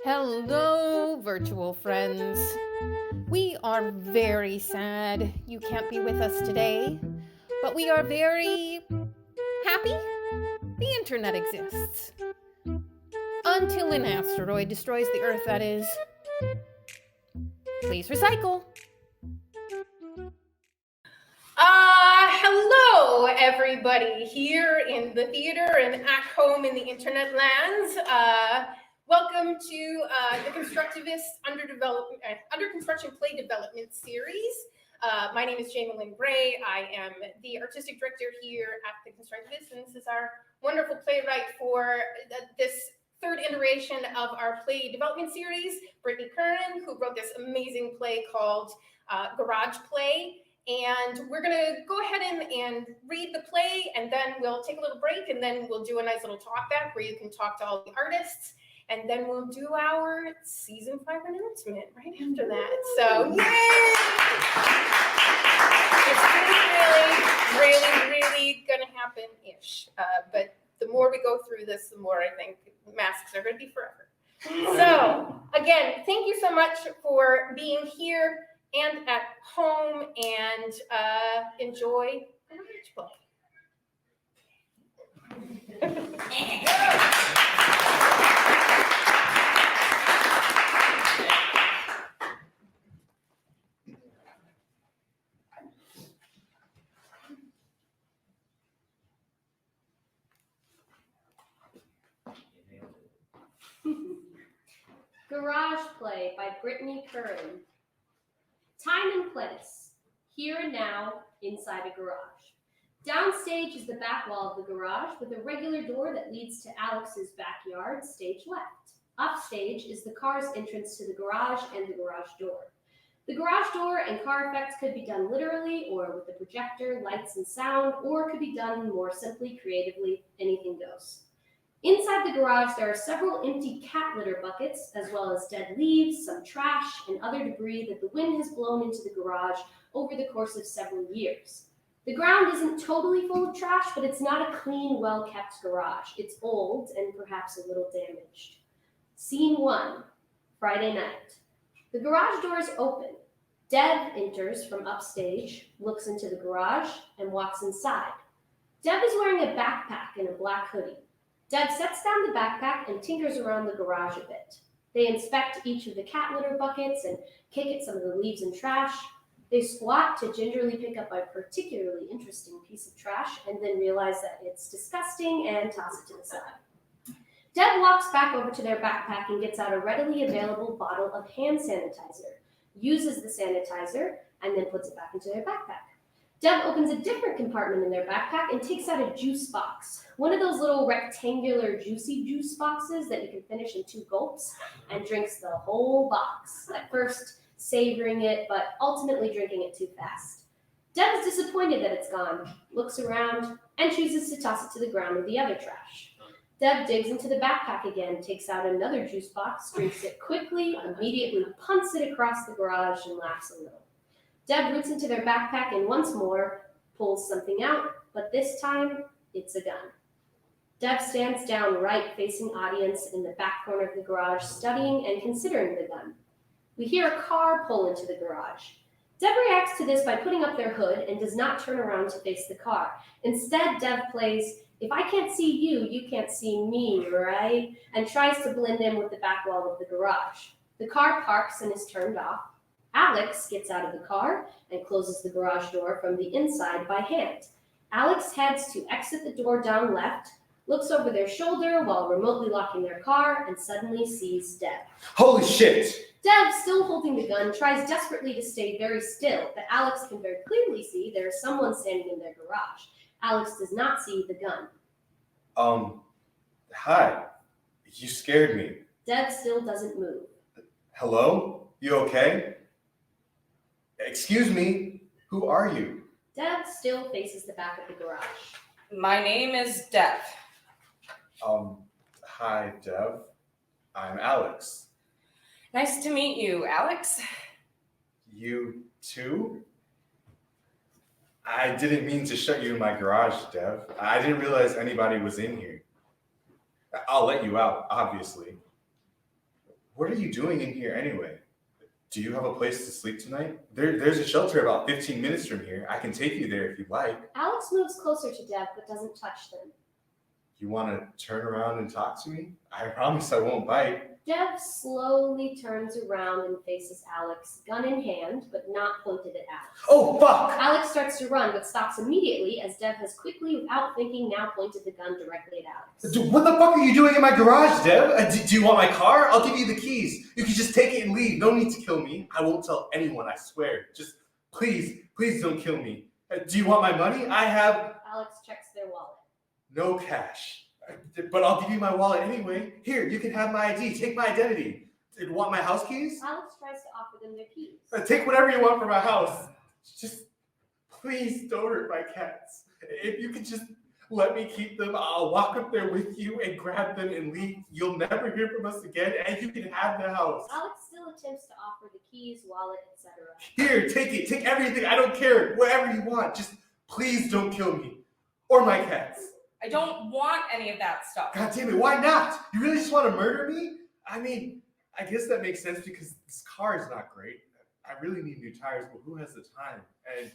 Hello, virtual friends. We are very sad you can't be with us today, but we are very happy the internet exists. Until an asteroid destroys the Earth, that is. Please recycle. Hello, everybody here in the theater and at home in the internet lands. Welcome to the Constructivists under construction play development series. My name is Jaimelyn Gray. I am the artistic director here at the Constructivists, and this is our wonderful playwright for this third iteration of our play development series, Brittany Curran, who wrote this amazing play called Garage Play. And we're going to go ahead and read the play, and then we'll take a little break, and then we'll do a nice little talk back where you can talk to all the artists, and then we'll do our season 5 announcement right after that. So, yay! It's really going to happen-ish. But the more we go through this, the more I think masks are going to be forever. So, again, thank you so much for being here and at home, and enjoy Garage Play. Garage Play by Brittany Curran. Time and place, here and now, inside a garage. Downstage is the back wall of the garage with a regular door that leads to Alex's backyard, stage left. Upstage is the car's entrance to the garage and the garage door. The garage door and car effects could be done literally or with the projector, lights, and sound, or could be done more simply, creatively, anything goes. Inside the garage, there are several empty cat litter buckets, as well as dead leaves, some trash, and other debris that the wind has blown into the garage over the course of several years. The ground isn't totally full of trash, but it's not a clean, well-kept garage. It's old and perhaps a little damaged. Scene 1, Friday night. The garage door is open. Deb enters from upstage, looks into the garage, and walks inside. Deb is wearing a backpack and a black hoodie. Deb sets down the backpack and tinkers around the garage a bit. They inspect each of the cat litter buckets and kick at some of the leaves and trash. They squat to gingerly pick up a particularly interesting piece of trash and then realize that it's disgusting and toss it to the side. Deb walks back over to their backpack and gets out a readily available bottle of hand sanitizer, uses the sanitizer, and then puts it back into their backpack. Deb opens a different compartment in their backpack and takes out a juice box. One of those little rectangular juicy juice boxes that you can finish in 2 gulps, and drinks the whole box, at first savoring it, but ultimately drinking it too fast. Deb is disappointed that it's gone, looks around, and chooses to toss it to the ground with the other trash. Deb digs into the backpack again, takes out another juice box, drinks it quickly, immediately punts it across the garage, and laughs a little. Deb roots into their backpack and once more pulls something out, but this time it's a gun. Deb stands down right facing audience in the back corner of the garage, studying and considering the gun. We hear a car pull into the garage. Deb reacts to this by putting up their hood and does not turn around to face the car. Instead, Deb plays, "If I can't see you, you can't see me, right?" and tries to blend in with the back wall of the garage. The car parks and is turned off. Alex gets out of the car and closes the garage door from the inside by hand. Alex heads to exit the door down left, looks over their shoulder while remotely locking their car, and suddenly sees Deb. Holy shit! Deb, still holding the gun, tries desperately to stay very still, but Alex can very clearly see there is someone standing in their garage. Alex does not see the gun. Hi. You scared me. Deb still doesn't move. Hello? You okay? Excuse me, who are you? Deb still faces the back of the garage. My name is Deb. Hi, Deb. I'm Alex. Nice to meet you, Alex. You too? I didn't mean to shut you in my garage, Deb. I didn't realize anybody was in here. I'll let you out, obviously. What are you doing in here anyway? Do you have a place to sleep tonight? There's a shelter about 15 minutes from here. I can take you there if you'd like. Alex moves closer to Dev but doesn't touch them. You want to turn around and talk to me? I promise I won't bite. Dev slowly turns around and faces Alex, gun in hand, but not pointed at Alex. Oh, fuck! Alex starts to run, but stops immediately as Dev has quickly, without thinking, now pointed the gun directly at Alex. Dude, what the fuck are you doing in my garage, Dev? Do you want my car? I'll give you the keys. You can just take it and leave. No need to kill me. I won't tell anyone, I swear. Just please don't kill me. Do you want my money? I have Alex checks their wallet. no cash. But I'll give you my wallet anyway. Here, you can have my ID. Take my identity. Do you want my house keys? Alex tries to offer them their keys. Take whatever you want from my house. Just please don't hurt my cats. If you could just let me keep them, I'll walk up there with you and grab them and leave. You'll never hear from us again, and you can have the house. Alex still attempts to offer the keys, wallet, etc. Here, take it. Take everything. I don't care. Whatever you want. Just please don't kill me. Or my cats. I don't want any of that stuff. God damn it, why not? You really just want to murder me? I mean, I guess that makes sense because this car is not great. I really need new tires, but who has the time? And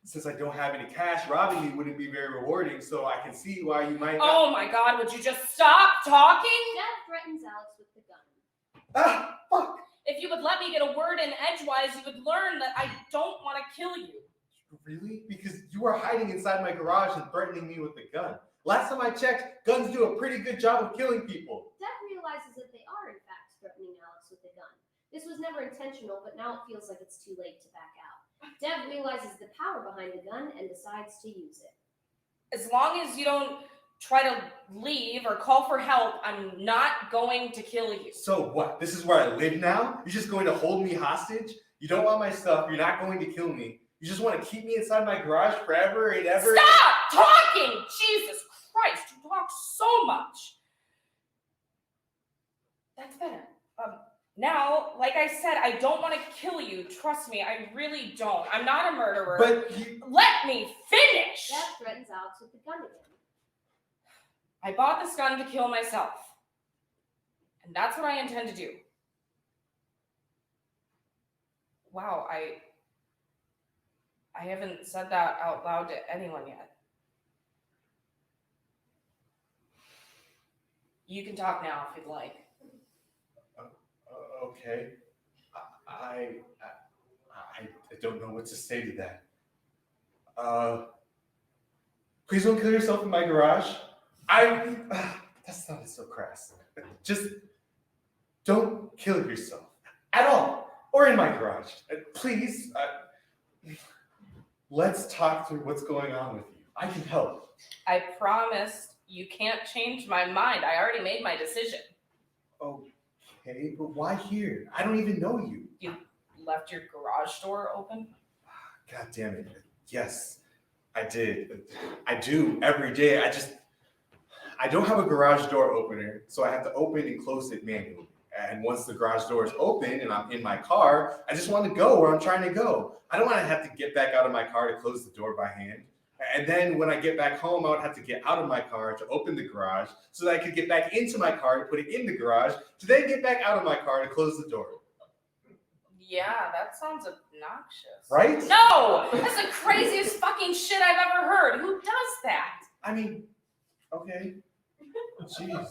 since I don't have any cash, robbing me wouldn't be very rewarding, so I can see why you might not. Oh my God, would you just stop talking? Dev threatens Alex with the gun. Ah, fuck! If you would let me get a word in edgewise, you would learn that I don't want to kill you. Really? Because you were hiding inside my garage and threatening me with a gun. Last time I checked, guns do a pretty good job of killing people. Dev realizes that they are, in fact, threatening Alex with a gun. This was never intentional, but now it feels like it's too late to back out. Dev realizes the power behind the gun and decides to use it. As long as you don't try to leave or call for help, I'm not going to kill you. So what? This is where I live now? You're just going to hold me hostage? You don't want my stuff. You're not going to kill me. You just want to keep me inside my garage forever and ever? Stop talking! Jesus Christ, you talk so much. That's better. Now, like I said, I don't want to kill you. Trust me, I really don't. I'm not a murderer. But you... Let me finish! Dev threatens Alex with the gun again. I bought this gun to kill myself. And that's what I intend to do. Wow, I haven't said that out loud to anyone yet. You can talk now if you'd like. Okay. I don't know what to say to that. Please don't kill yourself in my garage. That sounded so crass. Just don't kill yourself at all, or in my garage. Please. Let's talk through what's going on with you. I can help. I promised you can't change my mind. I already made my decision. Okay, but why here? I don't even know you. You left your garage door open? God damn it. Yes, I did. I do every day. I don't have a garage door opener, so I have to open and close it manually. And once the garage door is open and I'm in my car, I just want to go where I'm trying to go. I don't want to have to get back out of my car to close the door by hand. And then when I get back home, I would have to get out of my car to open the garage so that I could get back into my car to put it in the garage to then get back out of my car to close the door. Yeah, that sounds obnoxious. Right? No! That's the craziest fucking shit I've ever heard. Who does that? I mean, okay. Jeez.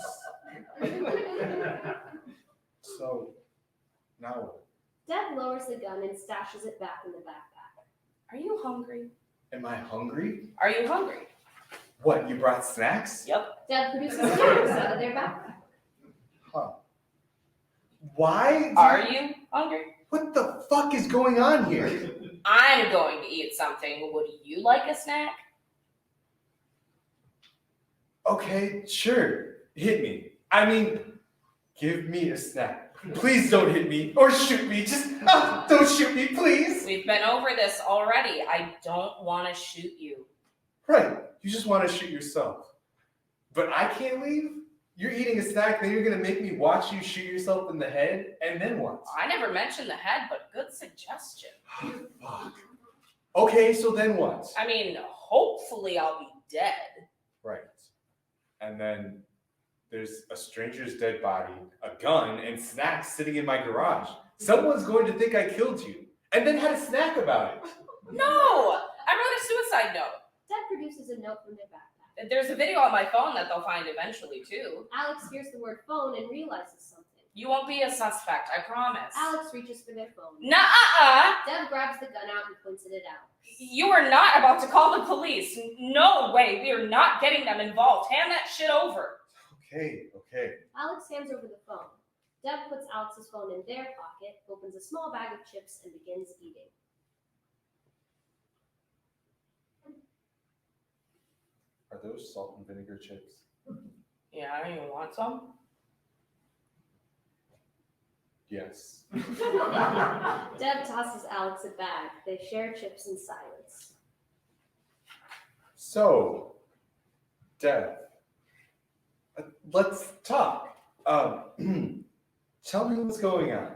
So, now what? Dev lowers the gun and stashes it back in the backpack. Are you hungry? Am I hungry? Are you hungry? What, you brought snacks? Yep. Dev produces snacks out of their backpack. Huh. Why? Are you hungry? What the fuck is going on here? I'm going to eat something. Would you like a snack? Okay, sure. Hit me. I mean, give me a snack. Please don't hit me or shoot me. Just don't shoot me, please. We've been over this already. I don't want to shoot you. Right. You just want to shoot yourself. But I can't leave? You're eating a snack, then you're going to make me watch you shoot yourself in the head, and then what? I never mentioned the head, but good suggestion. Fuck. Okay, so then what? I mean, hopefully I'll be dead. Right. And then There's a stranger's dead body, a gun, and snacks sitting in my garage. Someone's going to think I killed you, and then had a snack about it. No! I wrote a suicide note. Deb produces a note from their backpack. There's a video on my phone that they'll find eventually, too. Alex hears the word phone and realizes something. You won't be a suspect, I promise. Alex reaches for their phone. Nuh-uh! Deb grabs the gun out and points it at Alex. You are not about to call the police. No way, we are not getting them involved. Hand that shit over. Okay. Alex hands over the phone. Deb puts Alex's phone in their pocket, opens a small bag of chips, and begins eating. Are those salt and vinegar chips? Yeah, you want some? Yes. Deb tosses Alex a bag. They share chips in silence. So, Deb, let's talk. Tell me what's going on.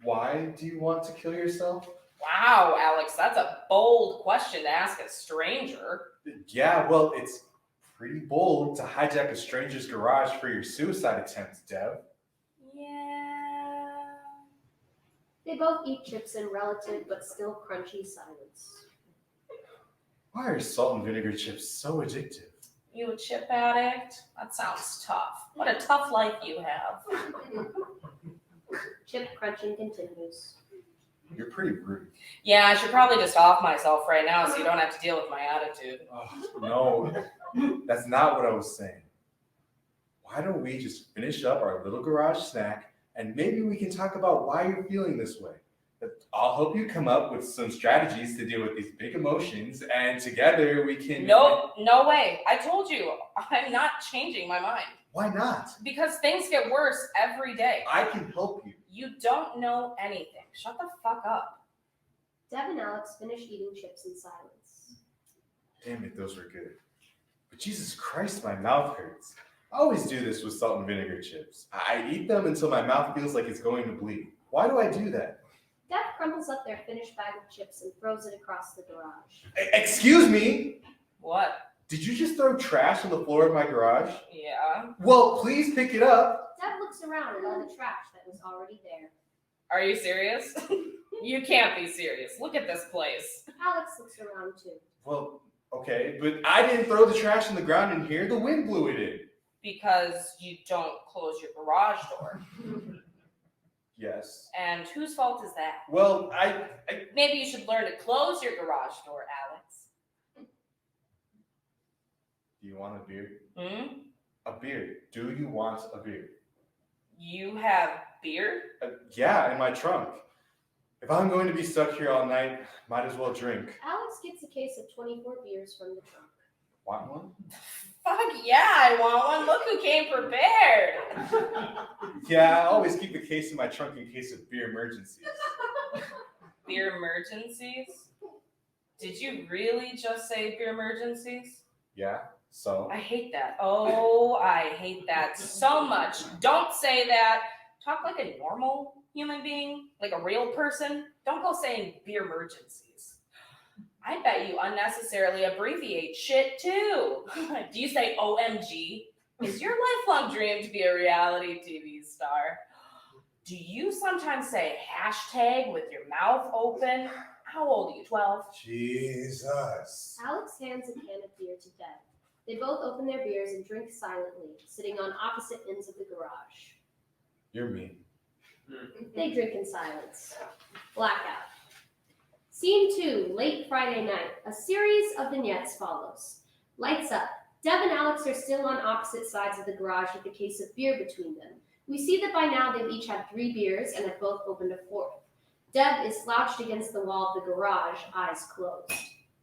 Why do you want to kill yourself? Wow, Alex, that's a bold question to ask a stranger. Yeah, well, it's pretty bold to hijack a stranger's garage for your suicide attempt, Deb. Yeah. They both eat chips in relative but still crunchy silence. Why are salt and vinegar chips so addictive? You a chip addict? That sounds tough. What a tough life you have. Chip crunching continues. You're pretty rude. Yeah, I should probably just off myself right now so you don't have to deal with my attitude. Oh, no, that's not what I was saying. Why don't we just finish up our little garage snack and maybe we can talk about why you're feeling this way. I'll help you come up with some strategies to deal with these big emotions, and together we can... Nope, no way. I told you, I'm not changing my mind. Why not? Because things get worse every day. I can help you. You don't know anything. Shut the fuck up. Deb and Alex finish eating chips in silence. Damn it, those were good. But Jesus Christ, my mouth hurts. I always do this with salt and vinegar chips. I eat them until my mouth feels like it's going to bleed. Why do I do that? Deb crumbles up their finished bag of chips and throws it across the garage. Excuse me? What? Did you just throw trash on the floor of my garage? Yeah. Well, please pick it up. Deb looks around at all the trash that was already there. Are you serious? You can't be serious. Look at this place. Alex looks around too. Well, okay, but I didn't throw the trash on the ground in here. The wind blew it in. Because you don't close your garage door. Yes. And whose fault is that? Well, Maybe you should learn to close your garage door, Alex. Do you want a beer? Hmm? A beer. Do you want a beer? You have beer? Yeah, in my trunk. If I'm going to be stuck here all night, might as well drink. Alex gets a case of 24 beers from the trunk. Want one? Fuck yeah, I want one. Look who came prepared. Yeah, I always keep a case in my trunk in case of beer emergencies. Beer emergencies? Did you really just say beer emergencies? Yeah, so? I hate that. Oh, I hate that so much. Don't say that. Talk like a normal human being, like a real person. Don't go saying beer emergencies. I bet you unnecessarily abbreviate shit too. Do you say OMG? Is your lifelong dream to be a reality TV star? Do you sometimes say hashtag with your mouth open? How old are you, 12? Jesus. Alex hands a can of beer to Deb. They both open their beers and drink silently, sitting on opposite ends of the garage. You're mean. They drink in silence. Blackout. Scene 2, late Friday night. A series of vignettes follows. Lights up. Deb and Alex are still on opposite sides of the garage with a case of beer between them. We see that by now they've each had 3 beers and have both opened a 4th. Deb is slouched against the wall of the garage, eyes closed.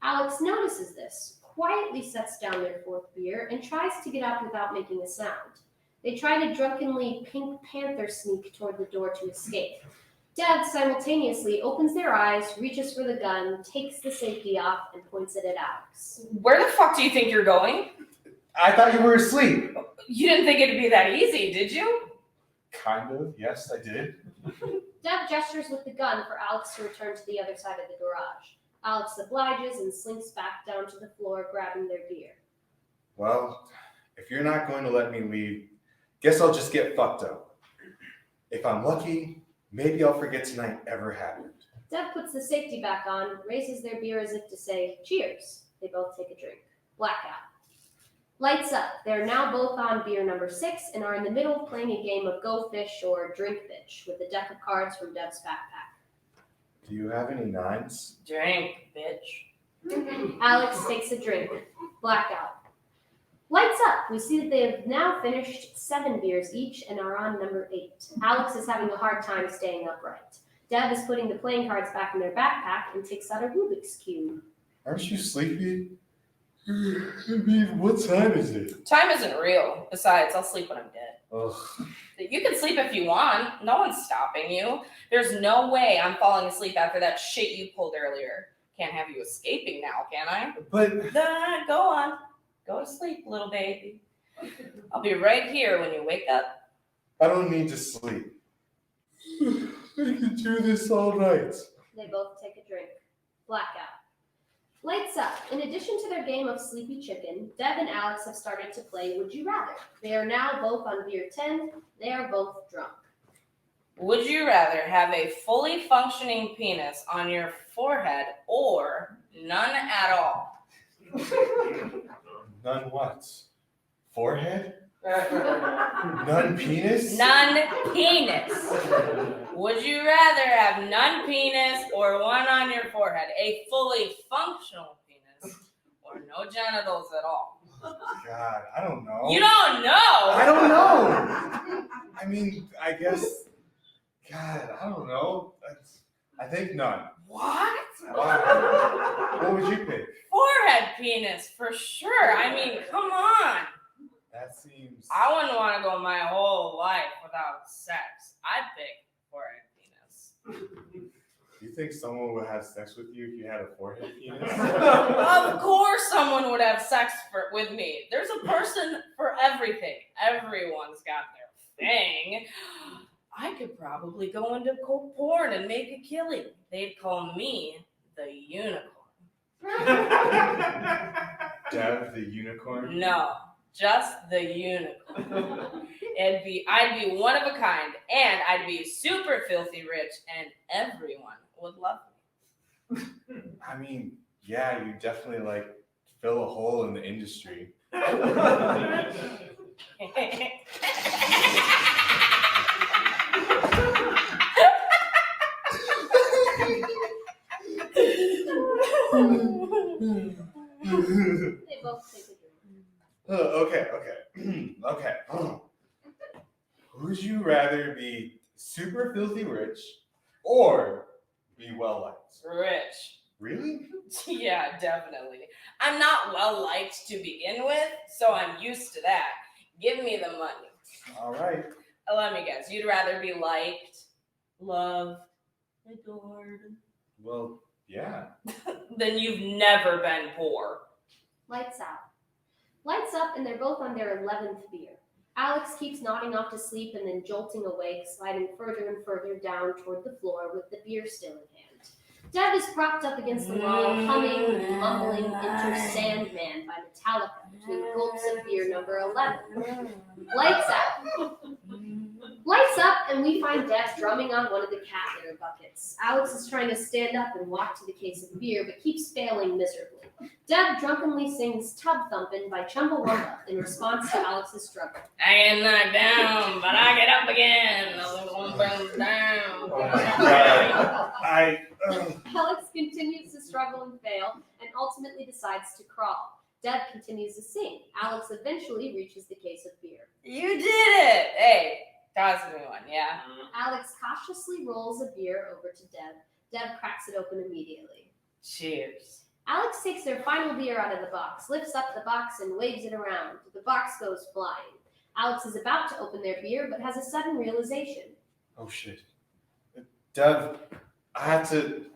Alex notices this, quietly sets down their 4th beer, and tries to get up without making a sound. They try to drunkenly Pink Panther sneak toward the door to escape. Deb simultaneously opens their eyes, reaches for the gun, takes the safety off, and points it at Alex. Where the fuck do you think you're going? I thought you were asleep. You didn't think it'd be that easy, did you? Kind of, yes, I did. Deb gestures with the gun for Alex to return to the other side of the garage. Alex obliges and slinks back down to the floor, grabbing their beer. Well, if you're not going to let me leave, guess I'll just get fucked up. If I'm lucky, maybe I'll forget tonight ever happened. Deb puts the safety back on, raises their beer as if to say, cheers. They both take a drink. Blackout. Lights up. They're now both on beer number 6 and are in the middle playing a game of Go Fish or Drink Fish with a deck of cards from Deb's backpack. Do you have any 9s? Drink, bitch. Alex takes a drink. Blackout. Lights up. We see that they have now finished 7 beers each and are on number 8. Alex is having a hard time staying upright. Deb is putting the playing cards back in their backpack and takes out a Rubik's Cube. Aren't you sleepy? I mean, what time is it? Time isn't real. Besides, I'll sleep when I'm dead. Ugh. You can sleep if you want. No one's stopping you. There's no way I'm falling asleep after that shit you pulled earlier. Can't have you escaping now, can I? But Go on. Go to sleep, little baby. I'll be right here when you wake up. I don't need to sleep. I could do this all night. They both take a drink. Blackout. Lights up. In addition to their game of Sleepy Chicken, Deb and Alex have started to play Would You Rather. They are now both on beer 10. They are both drunk. Would you rather have a fully functioning penis on your forehead or none at all? None what? Forehead? None penis? None penis. Would you rather have none penis or one on your forehead? A fully functional penis or no genitals at all? God, I don't know. You don't know? I don't know. I mean, I guess. God, I don't know. I think none. What? Wow. What would you pick? Forehead penis for sure. I mean, come on. That seems. I wouldn't want to go my whole life without sex. I'd pick forehead penis. Do you think someone would have sex with you if you had a forehead penis? Of course someone would have sex with me. There's a person for everything. Everyone's got their thing. I could probably go into porn and make a killing. They'd call me the unicorn. Dev the unicorn? No, just the unicorn. I'd be one of a kind, and I'd be super filthy rich, and everyone would love me. I mean, yeah, you definitely like fill a hole in the industry. They both take a drink. Okay. Okay. Would you rather be super filthy rich or be well liked? Rich. Really? Yeah, definitely. I'm not well liked to begin with, so I'm used to that. Give me the money. All right. Let me guess. You'd rather be liked, loved, adored, Well, yeah. than you've never been poor. Lights out. Lights up, and they're both on their 11th beer. Alex keeps nodding off to sleep and then jolting awake, sliding further and further down toward the floor with the beer still in hand. Deb is propped up against the wall, humming and mumbling Enter Sandman by Metallica between gulps of beer number 11. Lights out. Lights up, and we find Deb drumming on one of the cat litter buckets. Alex is trying to stand up and walk to the case of beer, but keeps failing miserably. Deb drunkenly sings Tub Thumpin' by Chumbawamba in response to Alex's struggle. I get knocked down, but I get up again. I'm gonna burn down. Oh my God. Alex continues to struggle and fail, and ultimately decides to crawl. Deb continues to sing. Alex eventually reaches the case of beer. You did it! Hey, toss me one, yeah? Alex cautiously rolls a beer over to Deb. Deb cracks it open immediately. Cheers. Alex takes their final beer out of the box, lifts up the box, and waves it around. The box goes flying. Alex is about to open their beer, but has a sudden realization. Oh shit. Dev, I have to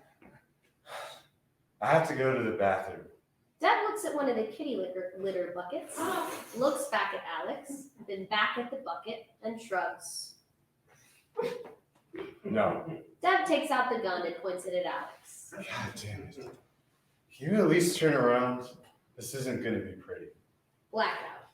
go to the bathroom. Deb looks at one of the kitty litter buckets, looks back at Alex, then back at the bucket, and shrugs. No. Deb takes out the gun and points it at Alex. God damn it. Can you at least turn around? This isn't gonna be pretty. Blackout.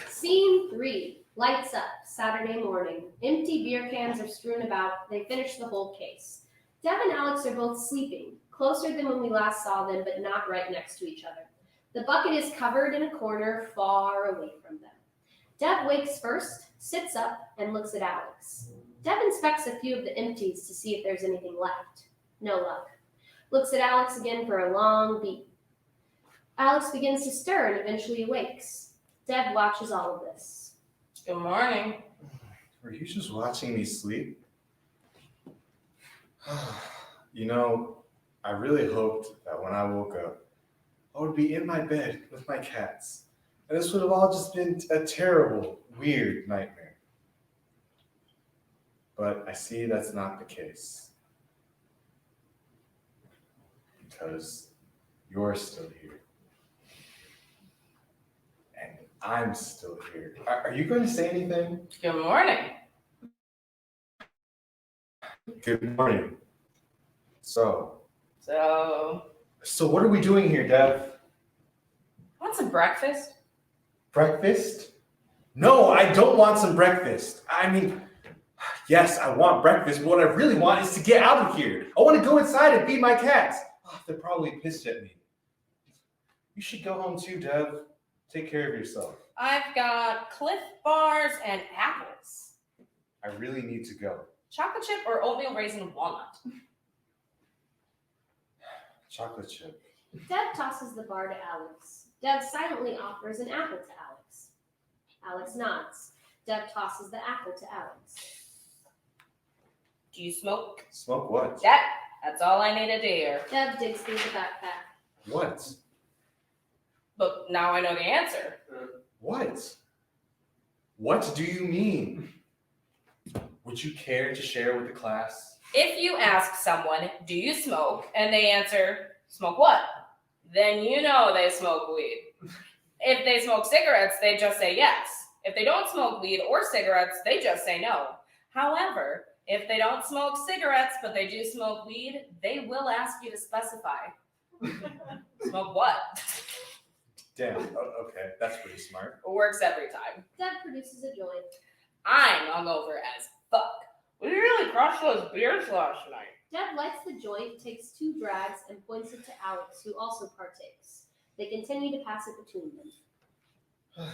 Scene 3. Lights up. Saturday morning. Empty beer cans are strewn about. They finish the whole case. Deb and Alex are both sleeping, closer than when we last saw them, but not right next to each other. The bucket is covered in a corner far away from them. Deb wakes first, sits up, and looks at Alex. Deb inspects a few of the empties to see if there's anything left. No luck. Looks at Alex again for a long beat. Alex begins to stir and eventually awakes. Deb watches all of this. Good morning. Were you just watching me sleep? You know, I really hoped that when I woke up, I would be in my bed with my cats. And this would have all just been a terrible, weird nightmare. But I see that's not the case. Because you're still here. And I'm still here. Are you going to say anything? Good morning. Good morning. So what are we doing here, Dev? Want some breakfast? Breakfast? No, I don't want some breakfast. I mean, yes, I want breakfast, but what I really want is to get out of here. I want to go inside and feed my cats. Oh, they're probably pissed at me. You should go home too, Dev. Take care of yourself. I've got Cliff Bars and apples. I really need to go. Chocolate chip or oatmeal raisin walnut? Chocolate chip. Deb tosses the bar to Alex. Deb silently offers an apple to Alex. Alex nods. Deb tosses the apple to Alex. Do you smoke? Smoke what? That's all I needed to hear. Deb digs through the backpack. What? But now I know the answer. What? What do you mean? Would you care to share with the class? If you ask someone, do you smoke? And they answer, smoke what? Then you know they smoke weed. If they smoke cigarettes, they just say yes. If they don't smoke weed or cigarettes, they just say no. However, if they don't smoke cigarettes, but they do smoke weed, they will ask you to specify. Smoke what? Damn, okay, that's pretty smart. Works every time. Deb produces a joint. I'm hungover as fuck. We really crushed those beers last night. Deb lights the joint, takes 2 drags, and points it to Alex, who also partakes. They continue to pass it between them.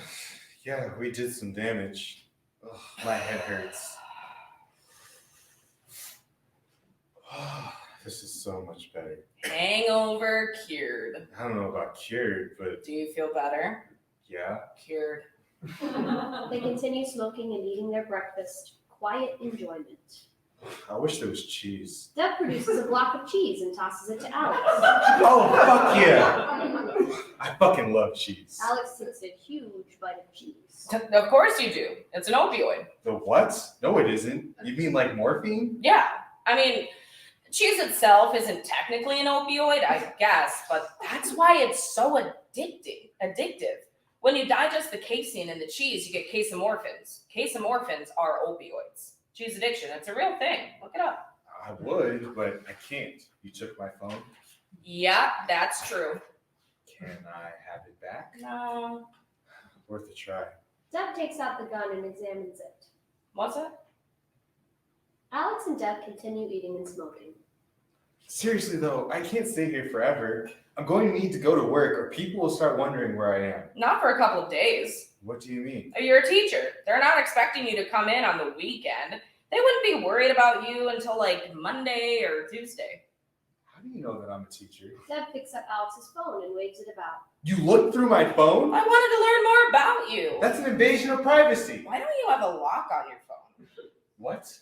Yeah, we did some damage. Ugh, my head hurts. This is so much better. Hangover cured. I don't know about cured, but Do you feel better? yeah. Cured. They continue smoking and eating their breakfast. Quiet enjoyment. I wish there was cheese. Deb produces a block of cheese and tosses it to Alex. Oh, fuck yeah! I fucking love cheese. Alex takes a huge bite of cheese. Of course you do. It's an opioid. The what? No, it isn't. You mean like morphine? Yeah. I mean, cheese itself isn't technically an opioid, I guess, but that's why it's so addictive. When you digest the casein in the cheese, you get casomorphins. Casomorphins are opioids. Cheese addiction, it's a real thing. Look it up. I would, but I can't. You took my phone. Yeah, that's true. Can I have it back? No. Worth a try. Deb takes out the gun and examines it. What's it? Alex and Deb continue eating and smoking. Seriously though, I can't stay here forever. I'm going to need to go to work or people will start wondering where I am. Not for a couple of days. What do you mean? You're a teacher. They're not expecting you to come in on the weekend. They wouldn't be worried about you until like Monday or Tuesday. How do you know that I'm a teacher? Deb picks up Alex's phone and waves it about. You looked through my phone? I wanted to learn more about you. That's an invasion of privacy. Why don't you have a lock on your phone? What?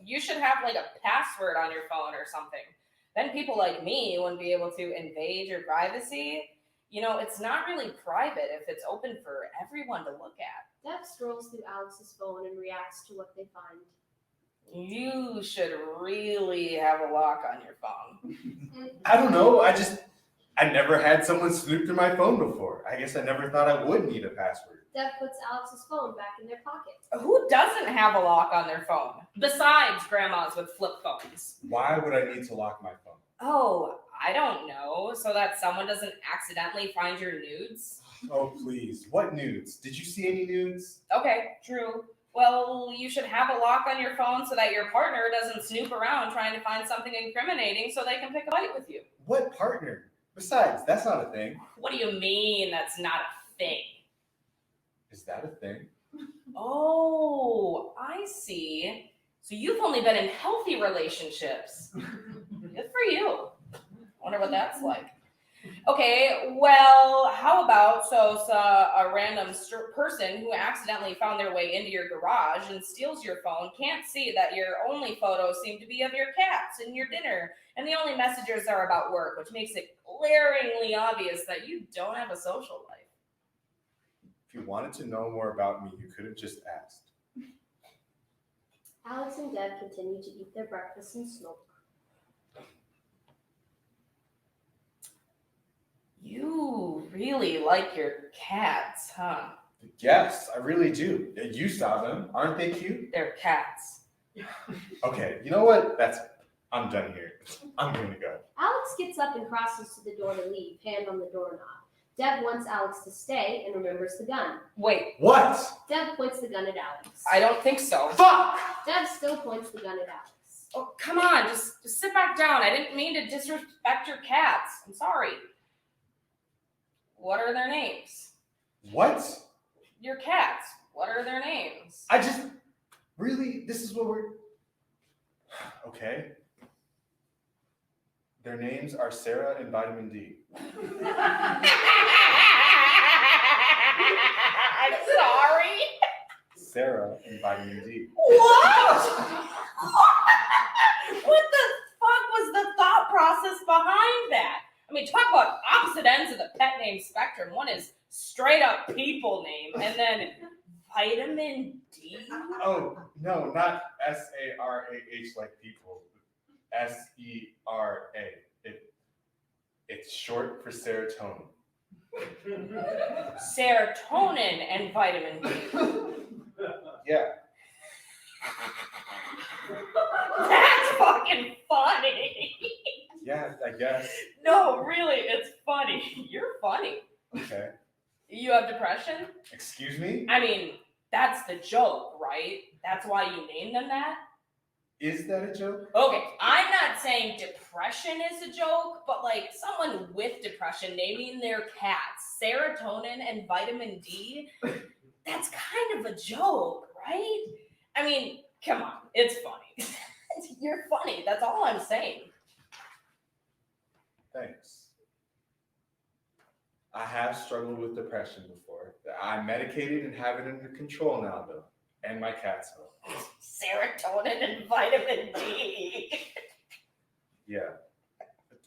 You should have like a password on your phone or something. Then people like me wouldn't be able to invade your privacy. You know, it's not really private if it's open for everyone to look at. Deb scrolls through Alex's phone and reacts to what they find. You should really have a lock on your phone. I don't know. I never had someone snoop through my phone before. I guess I never thought I would need a password. Deb puts Alex's phone back in their pocket. Who doesn't have a lock on their phone? Besides grandmas with flip phones. Why would I need to lock my phone? Oh, I don't know. So that someone doesn't accidentally find your nudes? Oh, please. What nudes? Did you see any nudes? Okay, true. Well, you should have a lock on your phone so that your partner doesn't snoop around trying to find something incriminating so they can pick a fight with you. What partner? Besides, that's not a thing. What do you mean that's not a thing? Is that a thing? Oh, I see. So you've only been in healthy relationships. Good for you. Wonder what that's like. Okay, well, how about a random person who accidentally found their way into your garage and steals your phone can't see that your only photos seem to be of your cats and your dinner, and the only messages are about work, which makes it glaringly obvious that you don't have a social life. If you wanted to know more about me, you could have just asked. Alex and Deb continue to eat their breakfast and smoke. You really like your cats, huh? Yes, I really do. You saw them. Aren't they cute? They're cats. Okay, you know what? That's it. I'm done here. I'm going to go. Alex gets up and crosses to the door to leave, hand on the doorknob. Deb wants Alex to stay and remembers the gun. Wait, What? Deb points the gun at Alex. I don't think so. Fuck! Deb still points the gun at Alex. Oh, come on, just sit back down. I didn't mean to disrespect your cats. I'm sorry. What are their names? What? Your cats. What are their names? I just really, this is what we're. Okay. Their names are Sarah and Vitamin D. I'm sorry. Sarah and Vitamin D. What? What the fuck was the thought process behind that? I mean, talk about opposite ends of the pet name spectrum. One is straight up people name, and then Vitamin D. Oh, no, not S-A-R-A-H like people. S-E-R-A. It's short for serotonin. Serotonin and vitamin D. Yeah. That's fucking funny. Yeah, I guess. No, really, it's funny. You're funny. Okay. You have depression? Excuse me? I mean, that's the joke, right? That's why you named them that? Is that a joke? Okay, I'm not saying depression is a joke, but like someone with depression naming their cats serotonin and vitamin D, that's kind of a joke, right? I mean, come on, it's funny. You're funny, that's all I'm saying. Thanks. I have struggled with depression before. I'm medicated and have it under control now, though. And my cats help. Serotonin and vitamin D. Yeah.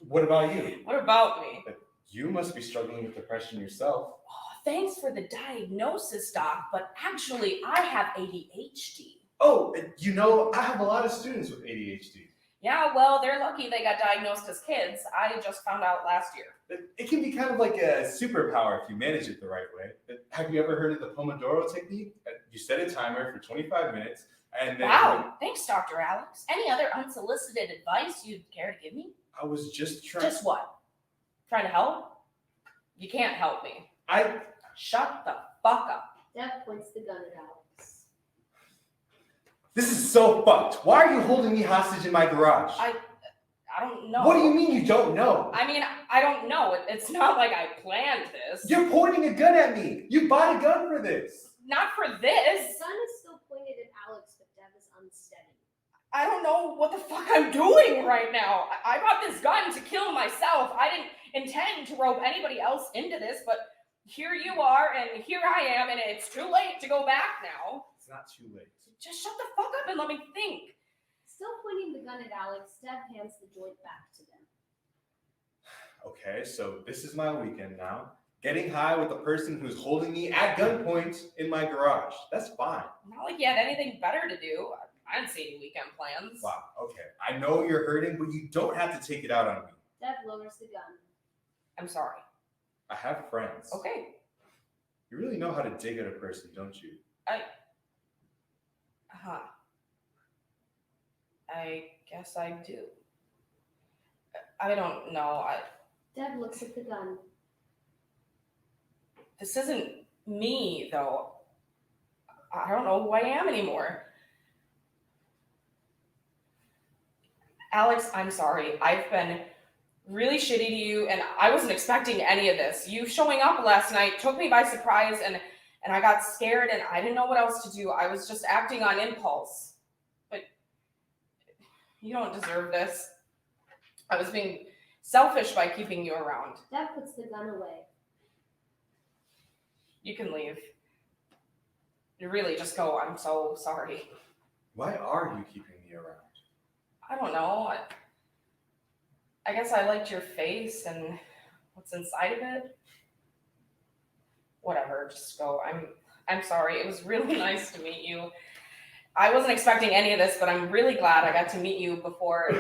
What about you? What about me? You must be struggling with depression yourself. Oh, thanks for the diagnosis, Doc, but actually I have ADHD. Oh, you know, I have a lot of students with ADHD. Yeah, well, they're lucky they got diagnosed as kids. I just found out last year. It can be kind of like a superpower if you manage it the right way. Have you ever heard of the Pomodoro technique? You set a timer for 25 minutes and then... Wow, thanks, Dr. Alex. Any other unsolicited advice you'd care to give me? I was just trying... Just what? Trying to help? You can't help me. Shut the fuck up. Deb points the gun at Alex. This is so fucked. Why are you holding me hostage in my garage? I don't know. What do you mean you don't know? I mean, I don't know. It's not like I planned this. You're pointing a gun at me. You bought a gun for this. Not for The this. gun is still pointed at Alex, but Deb is unsteady. I don't know what the fuck I'm doing right now. I bought this gun to kill myself. I didn't intend to rope anybody else into this, but here you are, and here I am, and it's too late to go back now. It's not too late. Just shut the fuck up and let me think. Still pointing the gun at Alex, Deb hands the joint back to them. Okay, so this is my weekend now. Getting high with the person who's holding me at gunpoint in my garage. That's fine. Not like you had anything better to do. I didn't see any weekend plans. Wow, okay. I know you're hurting, but you don't have to take it out on me. Deb lowers the gun. I'm sorry. I have friends. Okay. You really know how to dig at a person, don't you? I guess I do. I don't know. Deb looks at the gun. This isn't me, though. I don't know who I am anymore. Alex, I'm sorry. I've been really shitty to you, and I wasn't expecting any of this. You showing up last night took me by surprise, and I got scared, and I didn't know what else to do. I was just acting on impulse. But you don't deserve this. I was being selfish by keeping you around. Dev puts the gun away. You can leave. You really just go, I'm so sorry. Why are you keeping me around? I don't know. I guess I liked your face and what's inside of it. Whatever, just go. I'm sorry. It was really nice to meet you. I wasn't expecting any of this, but I'm really glad I got to meet you before.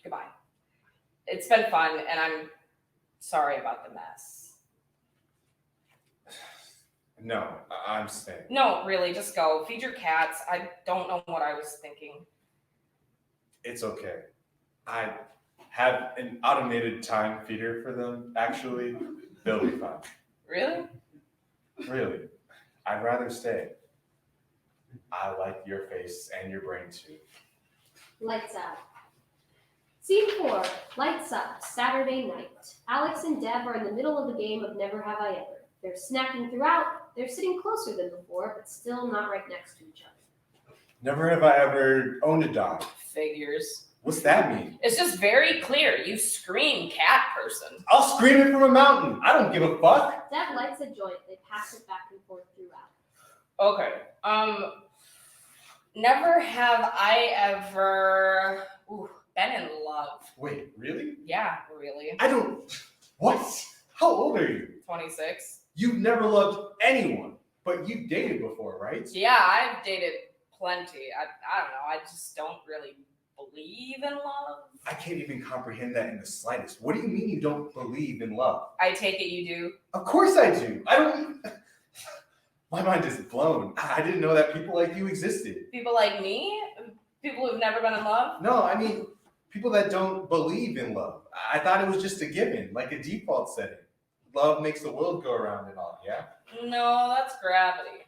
Goodbye. It's been fun, and I'm sorry about the mess. No, I'm staying. No, really, just go. Feed your cats. I don't know what I was thinking. It's okay. I have an automated time feeder for them, actually. They'll be fine. Really? Really. I'd rather stay. I like your face and your brain too. Lights out. Scene 4, lights up, Saturday night. Alex and Deb are in the middle of the game of Never Have I Ever. They're snacking throughout. They're sitting closer than before, but still not right next to each other. Never have I ever owned a dog. Figures. What's that mean? It's just very clear. You scream cat person. I'll scream it from a mountain. I don't give a fuck. Deb lights a joint. They pass it back and forth throughout. Okay. Never have I ever been in love. Wait, really? Yeah, really. I don't. What? How old are you? 26. You've never loved anyone, but you've dated before, right? Yeah, I've dated plenty. I don't know. I just don't really believe in love. I can't even comprehend that in the slightest. What do you mean you don't believe in love? I take it you do. Of course I do. I don't. My mind is blown. I didn't know that people like you existed. People like me? People who've never been in love? No, I mean people that don't believe in love. I thought it was just a given, like a default setting. Love makes the world go around and all, yeah? No, that's gravity.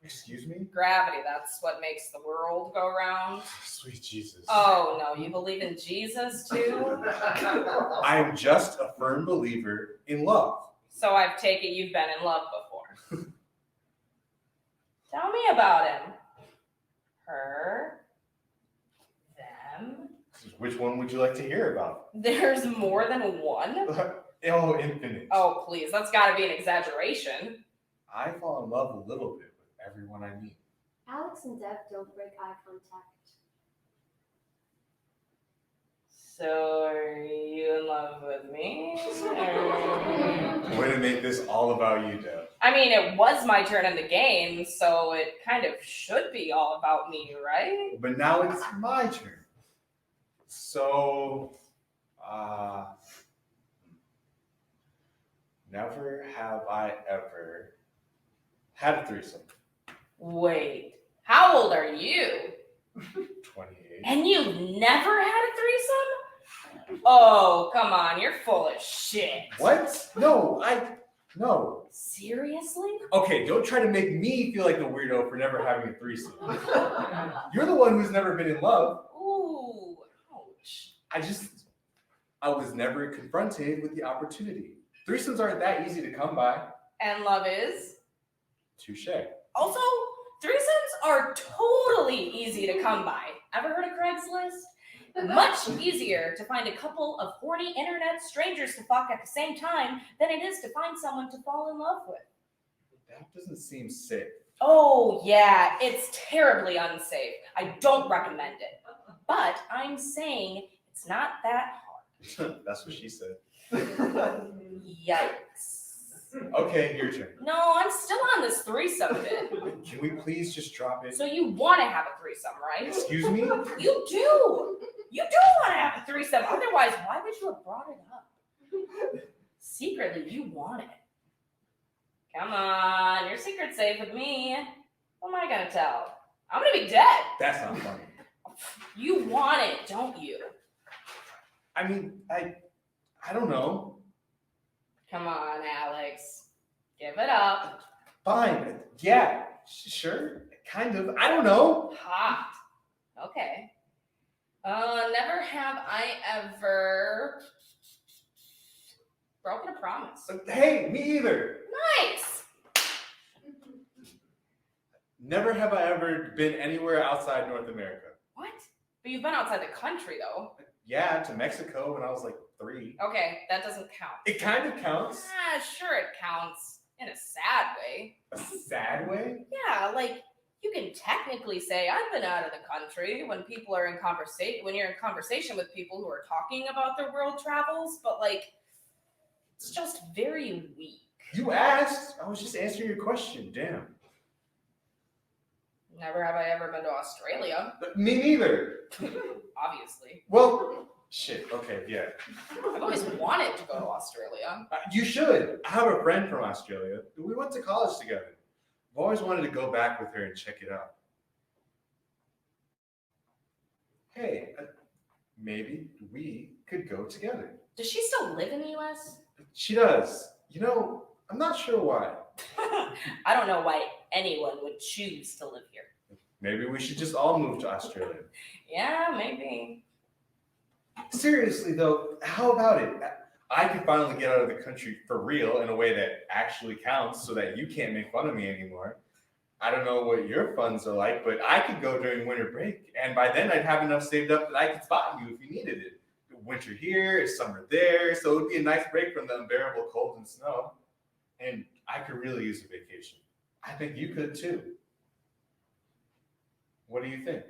Excuse me? Gravity, that's what makes the world go round. Sweet Jesus. Oh, no, you believe in Jesus too? I am just a firm believer in love. So I take it you've been in love before. Tell me about him. Her. Them. Which one would you like to hear about? There's more than one? Oh, infinite. Oh, please, that's gotta be an exaggeration. I fall in love a little bit with everyone I meet. Alex and Deb don't break eye contact. So are you in love with me? Way to make this all about you, Deb. I mean, it was my turn in the game, so it kind of should be all about me, right? But now it's my turn. So, never have I ever had a threesome. Wait, how old are you? 28. And you've never had a threesome? Oh, come on, you're full of shit. What? No. Seriously? Okay, don't try to make me feel like the weirdo for never having a threesome. You're the one who's never been in love. Ooh, ouch. I was never confronted with the opportunity. Threesomes aren't that easy to come by. And love is? Touche. Also, threesomes are totally easy to come by. Ever heard of Craigslist? Much easier to find a couple of horny internet strangers to fuck at the same time than it is to find someone to fall in love with. That doesn't seem safe. Oh, yeah, it's terribly unsafe. I don't recommend it. But I'm saying it's not that hard. That's what she said. Yikes. Okay, your turn. No, I'm still on this threesome bit. Can we please just drop it? So you want to have a threesome, right? Excuse me? You do. You do want to have a threesome. Otherwise, why would you have brought it up? Secretly, you want it. Come on, your secret's safe with me. What am I gonna tell? I'm gonna be dead. That's not funny. You want it, don't you? I mean, I don't know. Come on, Alex. Give it up. Fine. Yeah, sure. Kind of. I don't know. Hot. Okay. Never have I ever broken a promise. Hey, me either. Nice. Never have I ever been anywhere outside North America. What? But you've been outside the country, though. Yeah, to Mexico when I was like 3. Okay, that doesn't count. It kind of counts. Sure it counts. In a sad way. A sad way? Yeah, like, you can technically say I've been out of the country when people are in conversation, when you're in conversation with people who are talking about their world travels, but like, it's just very weak. You asked. I was just answering your question. Damn. Never have I ever been to Australia, Me neither. obviously. Well, shit. Okay, yeah. I've always wanted to go to Australia. You should. I have a friend from Australia. We went to college together. I've always wanted to go back with her and check it out. Hey, maybe we could go together. Does she still live in the US? She does. You know, I'm not sure why. I don't know why anyone would choose to live here. Maybe we should just all move to Australia. Yeah, maybe. Seriously, though, how about it? I could finally get out of the country for real in a way that actually counts so that you can't make fun of me anymore. I don't know what your funds are like, but I could go during winter break. And by then, I'd have enough saved up that I could spot you if you needed it. Winter here, summer there, so it would be a nice break from the unbearable cold and snow. And I could really use a vacation. I think you could too. What do you think?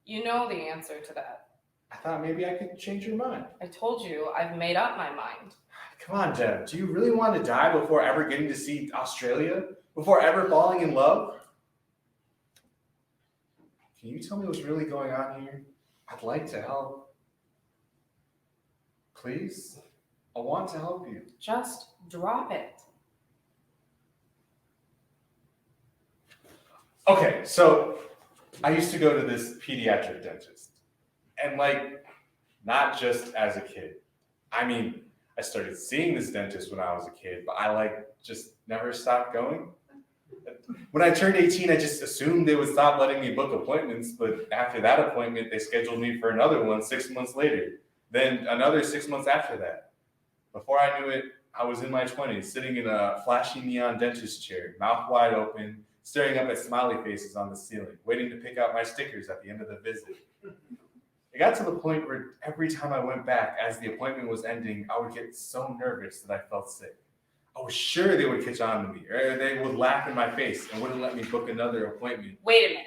You know the answer to that. I thought maybe I could change your mind. I told you, I've made up my mind. Come on, Deb. Do you really want to die before ever getting to see Australia? Before ever falling in love? Can you tell me what's really going on here? I'd like to help. Please? I want to help you. Just drop it. Okay, so I used to go to this pediatric dentist. And like, not just as a kid. I mean, I started seeing this dentist when I was a kid, but I just never stopped going. When I turned 18, I just assumed they would stop letting me book appointments, but after that appointment, they scheduled me for another one 6 months later. Then another 6 months after that. Before I knew it, I was in my 20s, sitting in a flashy neon dentist chair, mouth wide open, staring up at smiley faces on the ceiling, waiting to pick out my stickers at the end of the visit. It got to the point where every time I went back, as the appointment was ending, I would get so nervous that I felt sick. I was sure they would catch on to me, or they would laugh in my face and wouldn't let me book another appointment. Wait a minute.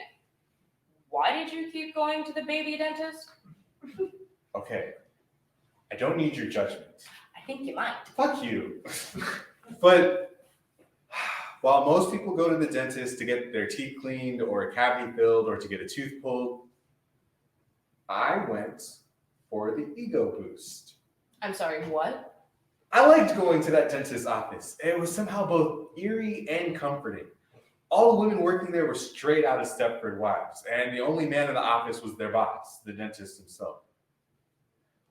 Why did you keep going to the baby dentist? Okay, I don't need your judgment. I think you might. Fuck you. But while most people go to the dentist to get their teeth cleaned or a cavity filled or to get a tooth pulled, I went for the ego boost. I'm sorry, what? I liked going to that dentist's office. It was somehow both eerie and comforting. All the women working there were straight out of Stepford Wives, and the only man in the office was their boss, the dentist himself.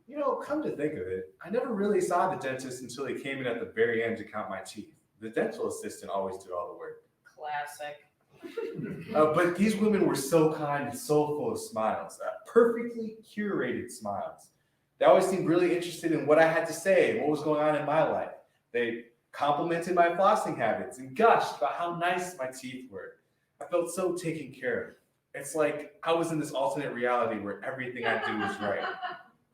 You know, come to think of it, I never really saw the dentist until he came in at the very end to count my teeth. The dental assistant always did all the work. Classic. But these women were so kind and so full of smiles, perfectly curated smiles. They always seemed really interested in what I had to say and what was going on in my life. They complimented my flossing habits and gushed about how nice my teeth were. I felt so taken care of. It's like I was in this alternate reality where everything I do was right.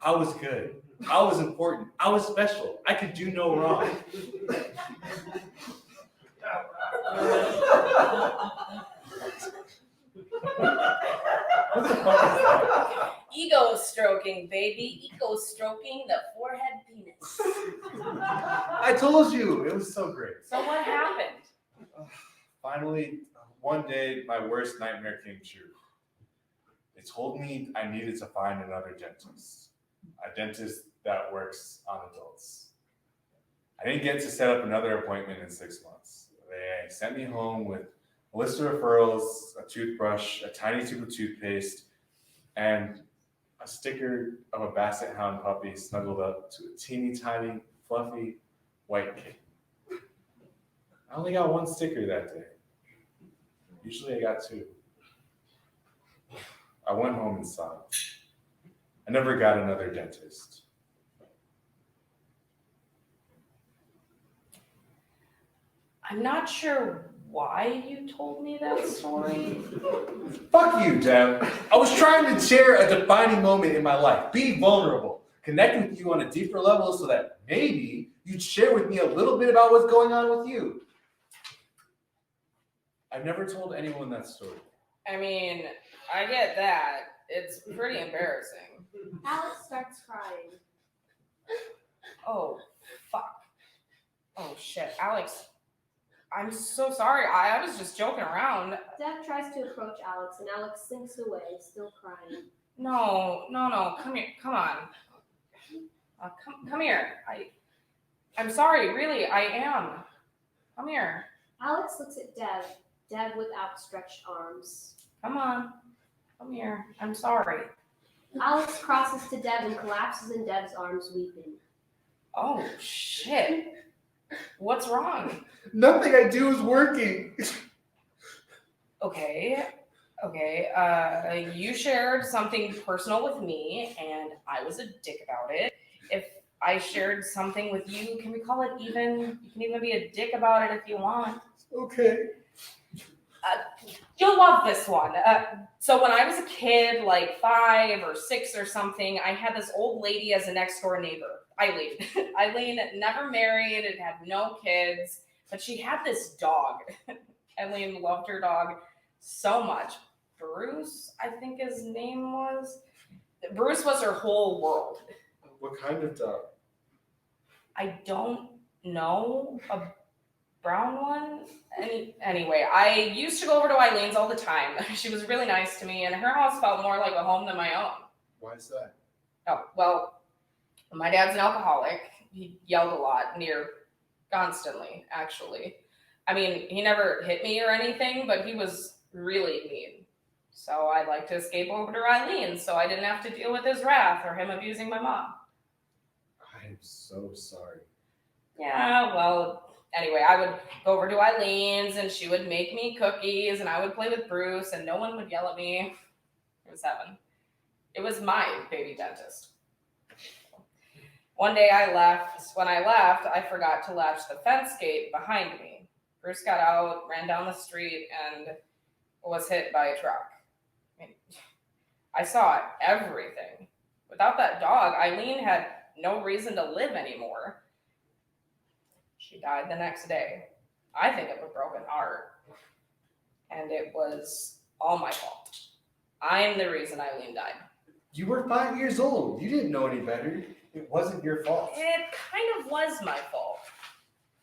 I was good. I was important. I was special. I could do no wrong. Ego stroking, baby. Ego stroking the forehead penis. I told you, it was so great. So what happened? Finally, one day, my worst nightmare came true. They told me I needed to find another dentist. A dentist that works on adults. I didn't get to set up another appointment in 6 months. They sent me home with a list of referrals, a toothbrush, a tiny tube of toothpaste, and a sticker of a basset hound puppy snuggled up to a teeny tiny, fluffy, white cake. I only got one sticker that day. Usually I got two. I went home and sobbed. I never got another dentist. I'm not sure why you told me that story. Fuck you, Deb. I was trying to share a defining moment in my life. Be vulnerable. Connect with you on a deeper level so that maybe you'd share with me a little bit about what's going on with you. I've never told anyone that story. I mean, I get that. It's pretty embarrassing. Alex starts crying. Oh, fuck. Oh, shit. Alex, I'm so sorry. I was just joking around. Deb tries to approach Alex, and Alex sinks away, still crying. No. Come here. Come on. Come here. I'm sorry. Really, I am. Come here. Alex looks at Deb with outstretched arms. Come on. Come here. I'm sorry. Alex crosses to Deb and collapses in Deb's arms, weeping. Oh, shit. What's wrong? Nothing I do is working. Okay. You shared something personal with me, and I was a dick about it. If I shared something with you, can we call it even? You can even be a dick about it if you want. Okay. You'll love this one. So when I was a kid, like 5 or 6 or something, I had this old lady as a next door neighbor, Eileen. Eileen never married and had no kids, but she had this dog. Eileen loved her dog so much. Bruce, I think his name was. Bruce was her whole world. What kind of dog? I don't know. A brown one? Anyway, I used to go over to Eileen's all the time. She was really nice to me, and her house felt more like a home than my own. Why is that? Oh, well, my dad's an alcoholic. He yelled a lot, constantly, actually. I mean, he never hit me or anything, but he was really mean. So I'd like to escape over to Eileen's so I didn't have to deal with his wrath or him abusing my mom. I'm so sorry. Yeah, well, anyway, I would go over to Eileen's and she would make me cookies and I would play with Bruce and no one would yell at me. It was heaven. It was my baby dentist. One day when I left, I forgot to latch the fence gate behind me. Bruce got out, ran down the street, and was hit by a truck. I saw everything. Without that dog, Eileen had no reason to live anymore. She died the next day. I think of a broken heart. And it was all my fault. I'm the reason Eileen died. You were 5 years old. You didn't know any better. It wasn't your fault. It kind of was my fault.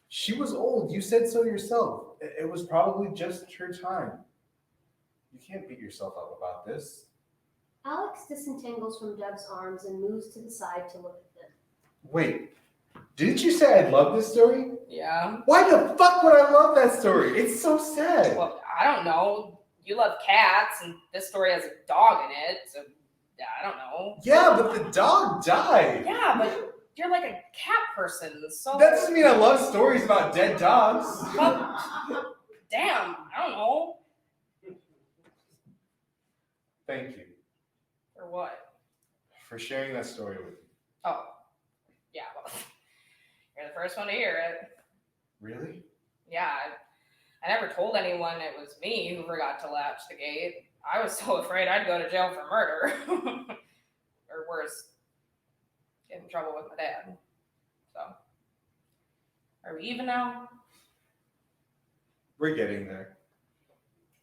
She was old. You said so yourself. It was probably just her time. You can't beat yourself up about this. Alex disentangles from Deb's arms and moves to the side to look at them. Wait, didn't you say I love this story? Yeah. Why the fuck would I love that story? It's so sad. Well, I don't know. You love cats, and this story has a dog in it, so yeah, I don't know. Yeah, but the dog died. Yeah, but you're like a cat person, so. That doesn't mean I love stories about dead dogs. Well, damn, I don't know. Thank you For what? for sharing that story with me. Oh, yeah, well, you're the first one to hear it. Really? Yeah, I never told anyone it was me who forgot to latch the gate. I was so afraid I'd go to jail for murder. Or worse, get in trouble with my dad. So, are we even now? We're getting there.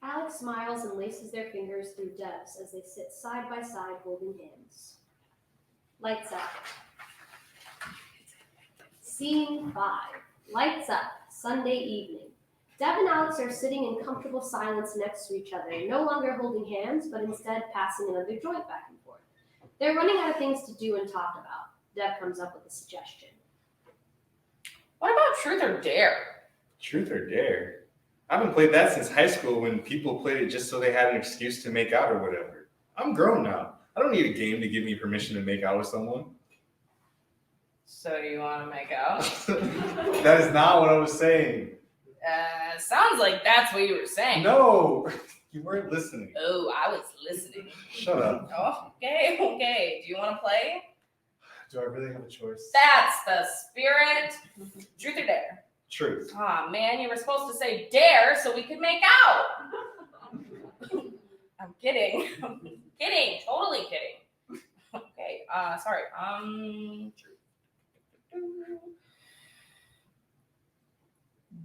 Alex smiles and laces their fingers through Deb's as they sit side by side holding hands. Lights out. Scene 5. Lights up. Sunday evening. Deb and Alex are sitting in comfortable silence next to each other, no longer holding hands, but instead passing another joint back and forth. They're running out of things to do and talk about. Deb comes up with a suggestion. What about Truth or Dare? Truth or dare? I haven't played that since high school when people played it just so they had an excuse to make out or whatever. I'm grown now. I don't need a game to give me permission to make out with someone. So you want to make out? That is not what I was saying. Sounds like that's what you were saying. No, you weren't listening. Oh, I was listening. Shut up. Oh, okay. Do you want to play? Do I really have a choice? That's the spirit. Truth or dare? Truth. Aw, man, you were supposed to say dare so we could make out. I'm kidding. Kidding. Totally kidding. Okay, sorry.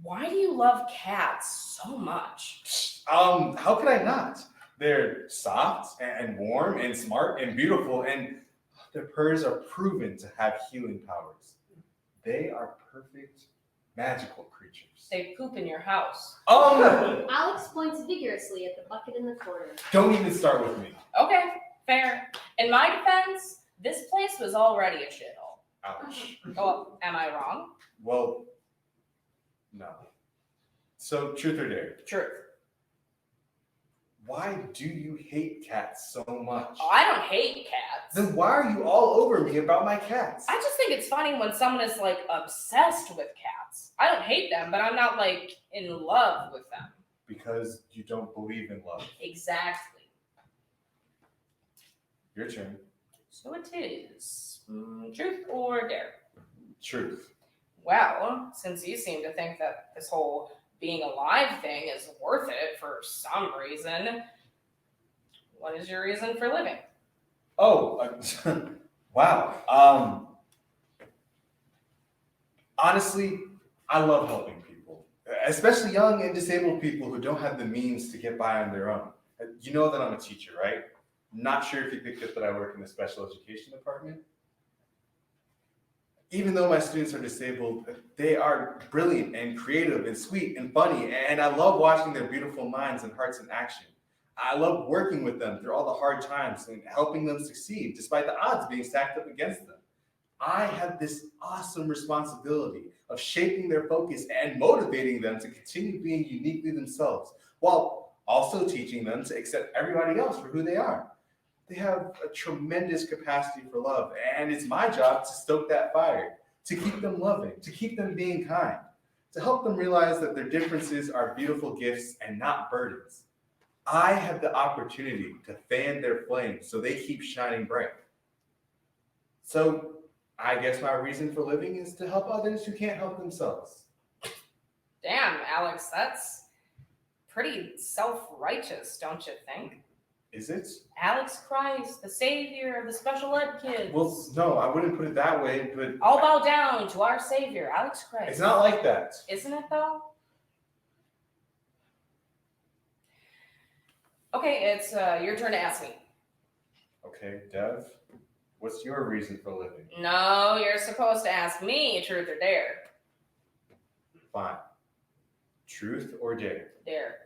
Why do you love cats so much? How could I not? They're soft and warm and smart and beautiful, and their purrs are proven to have healing powers. They are perfect, magical creatures. They poop in your house. Alex points vigorously at the bucket in the corner. Don't even start with me. Okay, fair. In my defense, this place was already a shithole. Ouch. Oh, am I wrong? Well, no. So, truth or dare? Truth. Why do you hate cats so much? Oh, I don't hate cats. Then why are you all over me about my cats? I just think it's funny when someone is like obsessed with cats. I don't hate them, but I'm not like in love with them. Because you don't believe in love. Exactly. Your turn. So it is. Truth or dare? Truth. Well, since you seem to think that this whole being alive thing is worth it for some reason, what is your reason for living? Oh, wow. Honestly, I love helping people, especially young and disabled people who don't have the means to get by on their own. You know that I'm a teacher, right? Not sure if you picked up that I work in the special education department. Even though my students are disabled, they are brilliant and creative and sweet and funny, and I love watching their beautiful minds and hearts in action. I love working with them through all the hard times and helping them succeed despite the odds being stacked up against them. I have this awesome responsibility of shaping their focus and motivating them to continue being uniquely themselves, while also teaching them to accept everybody else for who they are. They have a tremendous capacity for love, and it's my job to stoke that fire, to keep them loving, to keep them being kind, to help them realize that their differences are beautiful gifts and not burdens. I have the opportunity to fan their flames so they keep shining bright. So I guess my reason for living is to help others who can't help themselves. Damn, Alex, that's pretty self-righteous, don't you think? Is it? Alex Christ, the savior of the special ed kids. Well, no, I wouldn't put it that way, but All bow down to our savior, Alex Christ. it's not like that. Isn't it though? Okay, it's your turn to ask me. Okay, Dev, what's your reason for living? No, you're supposed to ask me truth or dare. Fine. Truth or dare? Dare.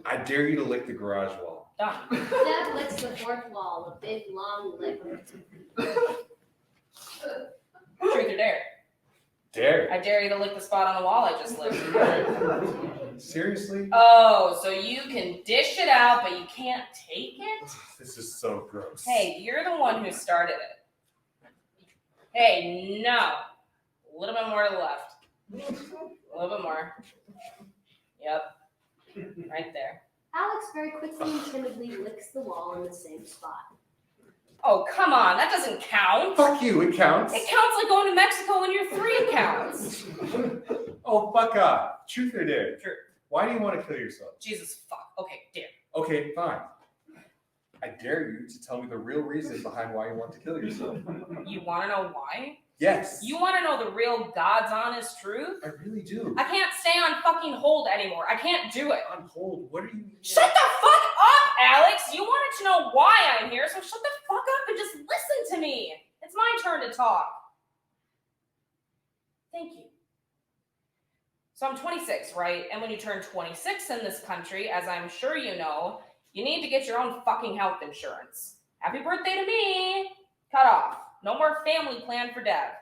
I dare you to lick the garage wall. Done. Deb licks the fourth wall, a big long lick. Truth or dare? Dare? I dare you to lick the spot on the wall I just licked. Seriously? Oh, so you can dish it out, but you can't take it? This is so gross. Hey, you're the one who started it. Hey, no. A little bit more to the left. A little bit more. Yep. Right there. Alex very quickly and timidly licks the wall in the same spot. Oh, come on. That doesn't count. Fuck you, it counts. It counts like going to Mexico when you're 3 counts. Oh, fuck off. Truth or dare? Truth. Why do you want to kill yourself? Jesus, fuck. Okay, dare. Okay, fine. I dare you to tell me the real reason behind why you want to kill yourself. You want to know why? Yes. You want to know the real God's honest truth? I really do. I can't stay on fucking hold anymore. I can't do it. On hold. What are you? Shut the fuck up, Alex! You wanted to know why I'm here, so shut the fuck up and just listen to me. It's my turn to talk. Thank you. So I'm 26, right? And when you turn 26 in this country, as I'm sure you know, you need to get your own fucking health insurance. Happy birthday to me! Cut off. No more family plan for Deb.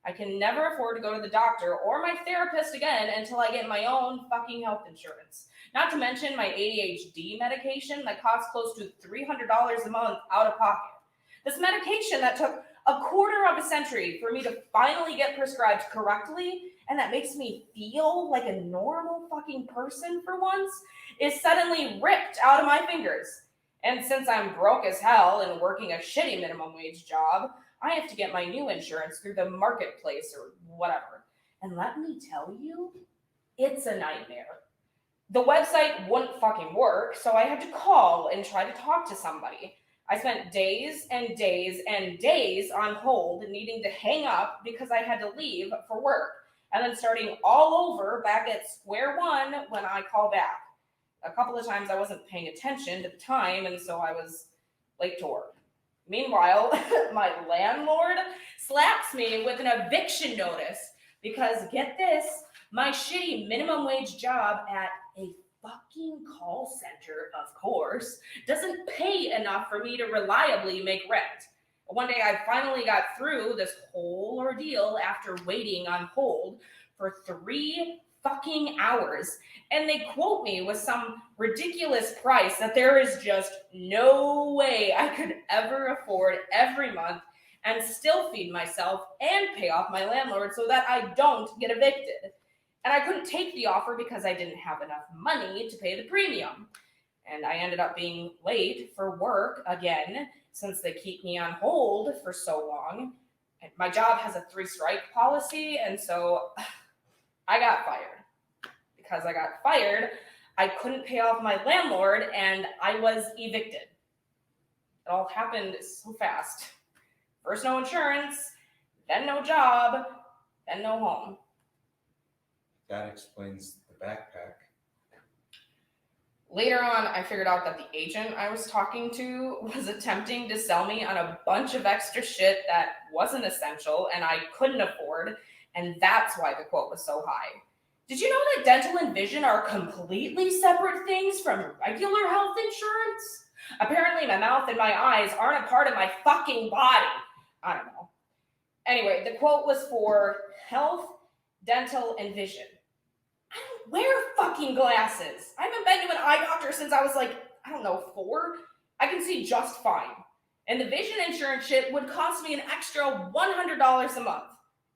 I can never afford to go to the doctor or my therapist again until I get my own fucking health insurance. Not to mention my ADHD medication that costs close to $300 a month out of pocket. This medication that took A quarter of a century for me to finally get prescribed correctly, and that makes me feel like a normal fucking person for once, is suddenly ripped out of my fingers. And since I'm broke as hell and working a shitty minimum wage job, I have to get my new insurance through the marketplace or whatever. And let me tell you, it's a nightmare. The website wouldn't fucking work, so I had to call and try to talk to somebody. I spent days and days and days on hold needing to hang up because I had to leave for work, and then starting all over back at square one when I call back. A couple of times I wasn't paying attention to the time, and so I was late to work. Meanwhile, my landlord slaps me with an eviction notice because, get this, my shitty minimum wage job at a fucking call center, of course, doesn't pay enough for me to reliably make rent. One day I finally got through this whole ordeal after waiting on hold for 3 fucking hours, and they quote me with some ridiculous price that there is just no way I could ever afford every month and still feed myself and pay off my landlord so that I don't get evicted. And I couldn't take the offer because I didn't have enough money to pay the premium. And I ended up being late for work again, since they keep me on hold for so long. And my job has a 3-strike policy, and so I got fired. Because I got fired, I couldn't pay off my landlord, and I was evicted. It all happened so fast. First no insurance, then no job, then no home. That explains the backpack. Later on, I figured out that the agent I was talking to was attempting to sell me on a bunch of extra shit that wasn't essential and I couldn't afford, and that's why the quote was so high. Did you know that dental and vision are completely separate things from regular health insurance? Apparently my mouth and my eyes aren't a part of my fucking body. I don't know. Anyway, the quote was for health, dental, and vision. I don't wear fucking glasses. I haven't been to an eye doctor since I was like, 4. I can see just fine. And the vision insurance shit would cost me an extra $100 a month,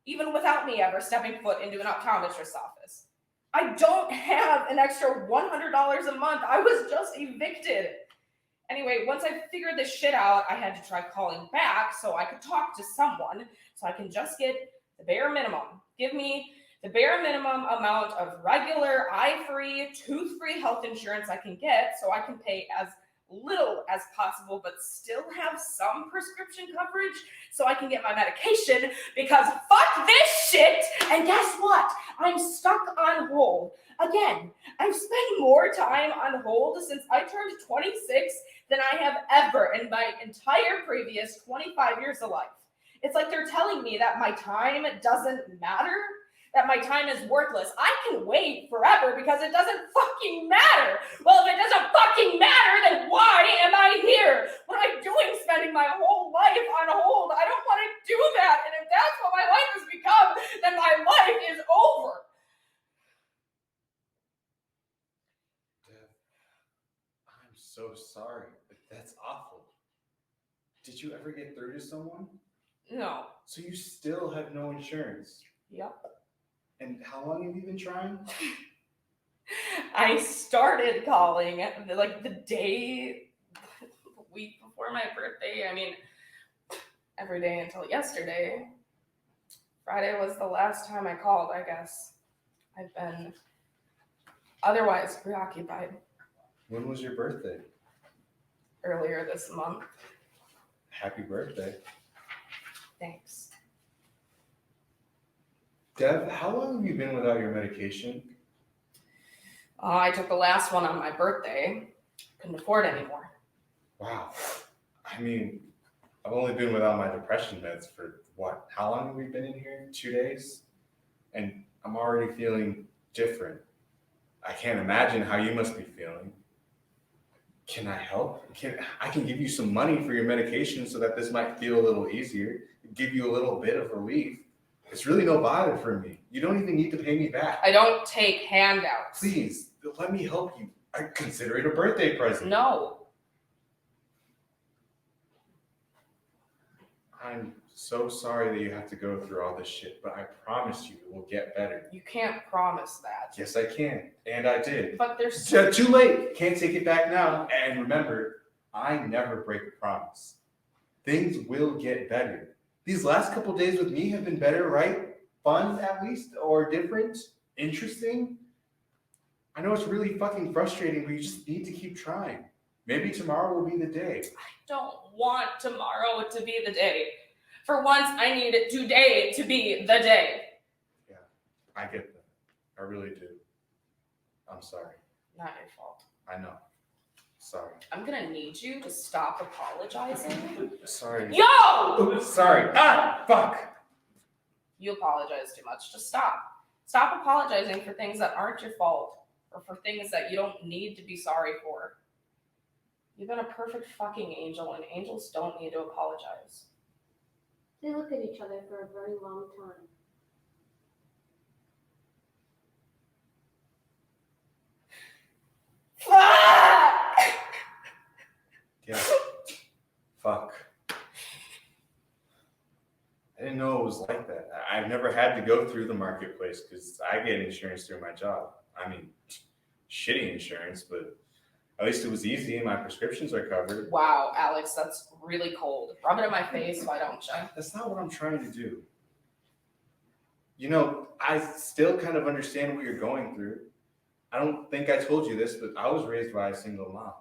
even without me ever stepping foot into an optometrist's office. I don't have an extra $100 a month. I was just evicted. Anyway, once I figured this shit out, I had to try calling back so I could talk to someone so I can just get the bare minimum. Give me the bare minimum amount of regular, eye-free, tooth-free health insurance I can get so I can pay as little as possible but still have some prescription coverage so I can get my medication, because fuck this shit. And guess what? I'm stuck on hold. Again, I've spent more time on hold since I turned 26 than I have ever in my entire previous 25 years of life. It's like they're telling me that my time doesn't matter, that my time is worthless. I can wait forever because it doesn't fucking matter. Well, if it doesn't fucking matter, then why am I here? What am I doing spending my whole life on hold? I don't want to do that. And if that's what my life has become, then my life is over. Dev, I'm so sorry. That's awful. Did you ever get through to someone? No. So you still have no insurance? Yep. And how long have you been trying? I started calling like the week before my birthday. I mean, every day until yesterday. Friday was the last time I called, I guess. I've been otherwise preoccupied. When was your birthday? Earlier this month. Happy birthday. Thanks. Dev, how long have you been without your medication? I took the last one on my birthday. Couldn't afford anymore. Wow. I mean, I've only been without my depression meds for what? How long have we been in here? 2 days? And I'm already feeling different. I can't imagine how you must be feeling. Can I help? I can give you some money for your medication so that this might feel a little easier, give you a little bit of relief. It's really no bother for me. You don't even need to pay me back. I don't take handouts. Please, let me help you. I consider it a birthday present. No. I'm so sorry that you have to go through all this shit, but I promise you it will get better. You can't promise that. Yes, I can. And I did. But there's Too late. Can't take it back now. And remember, I never break a promise. Things will get better. These last couple days with me have been better, right? Fun, at least, or different, interesting. I know it's really fucking frustrating, but you just need to keep trying. Maybe tomorrow will be the day. don't want tomorrow to be the day. For once, I need today to be the day. Yeah, I get that. I really do. I'm sorry. Not your fault. I know. Sorry. I'm gonna need you to stop apologizing. Sorry. Yo! Oops, sorry. Ah, fuck. You apologize too much. Just stop. Stop apologizing for things that aren't your fault or for things that you don't need to be sorry for. You've been a perfect fucking angel, and angels don't need to apologize. They look at each other for a very long time. Yeah. Fuck. I didn't know it was like that. I've never had to go through the marketplace because I get insurance through my job. I mean, shitty insurance, but at least it was easy and my prescriptions are covered. Wow, Alex, that's really cold. Rub it in my face, why don't you? That's not what I'm trying to do. You know, I still kind of understand what you're going through. I don't think I told you this, but I was raised by a single mom.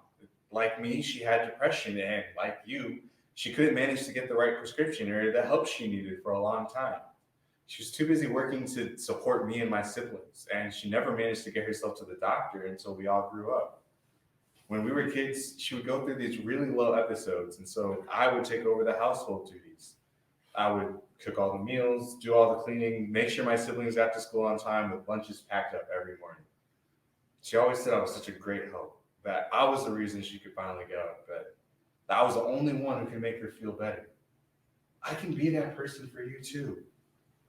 Like me, she had depression, and like you, she couldn't manage to get the right prescription or the help she needed for a long time. She was too busy working to support me and my siblings, and she never managed to get herself to the doctor until we all grew up. When we were kids, she would go through these really low episodes, and so I would take over the household duties. I would cook all the meals, do all the cleaning, make sure my siblings got to school on time with lunches packed up every morning. She always said I was such a great help, that I was the reason she could finally get out of bed, that I was the only one who could make her feel better. I can be that person for you too.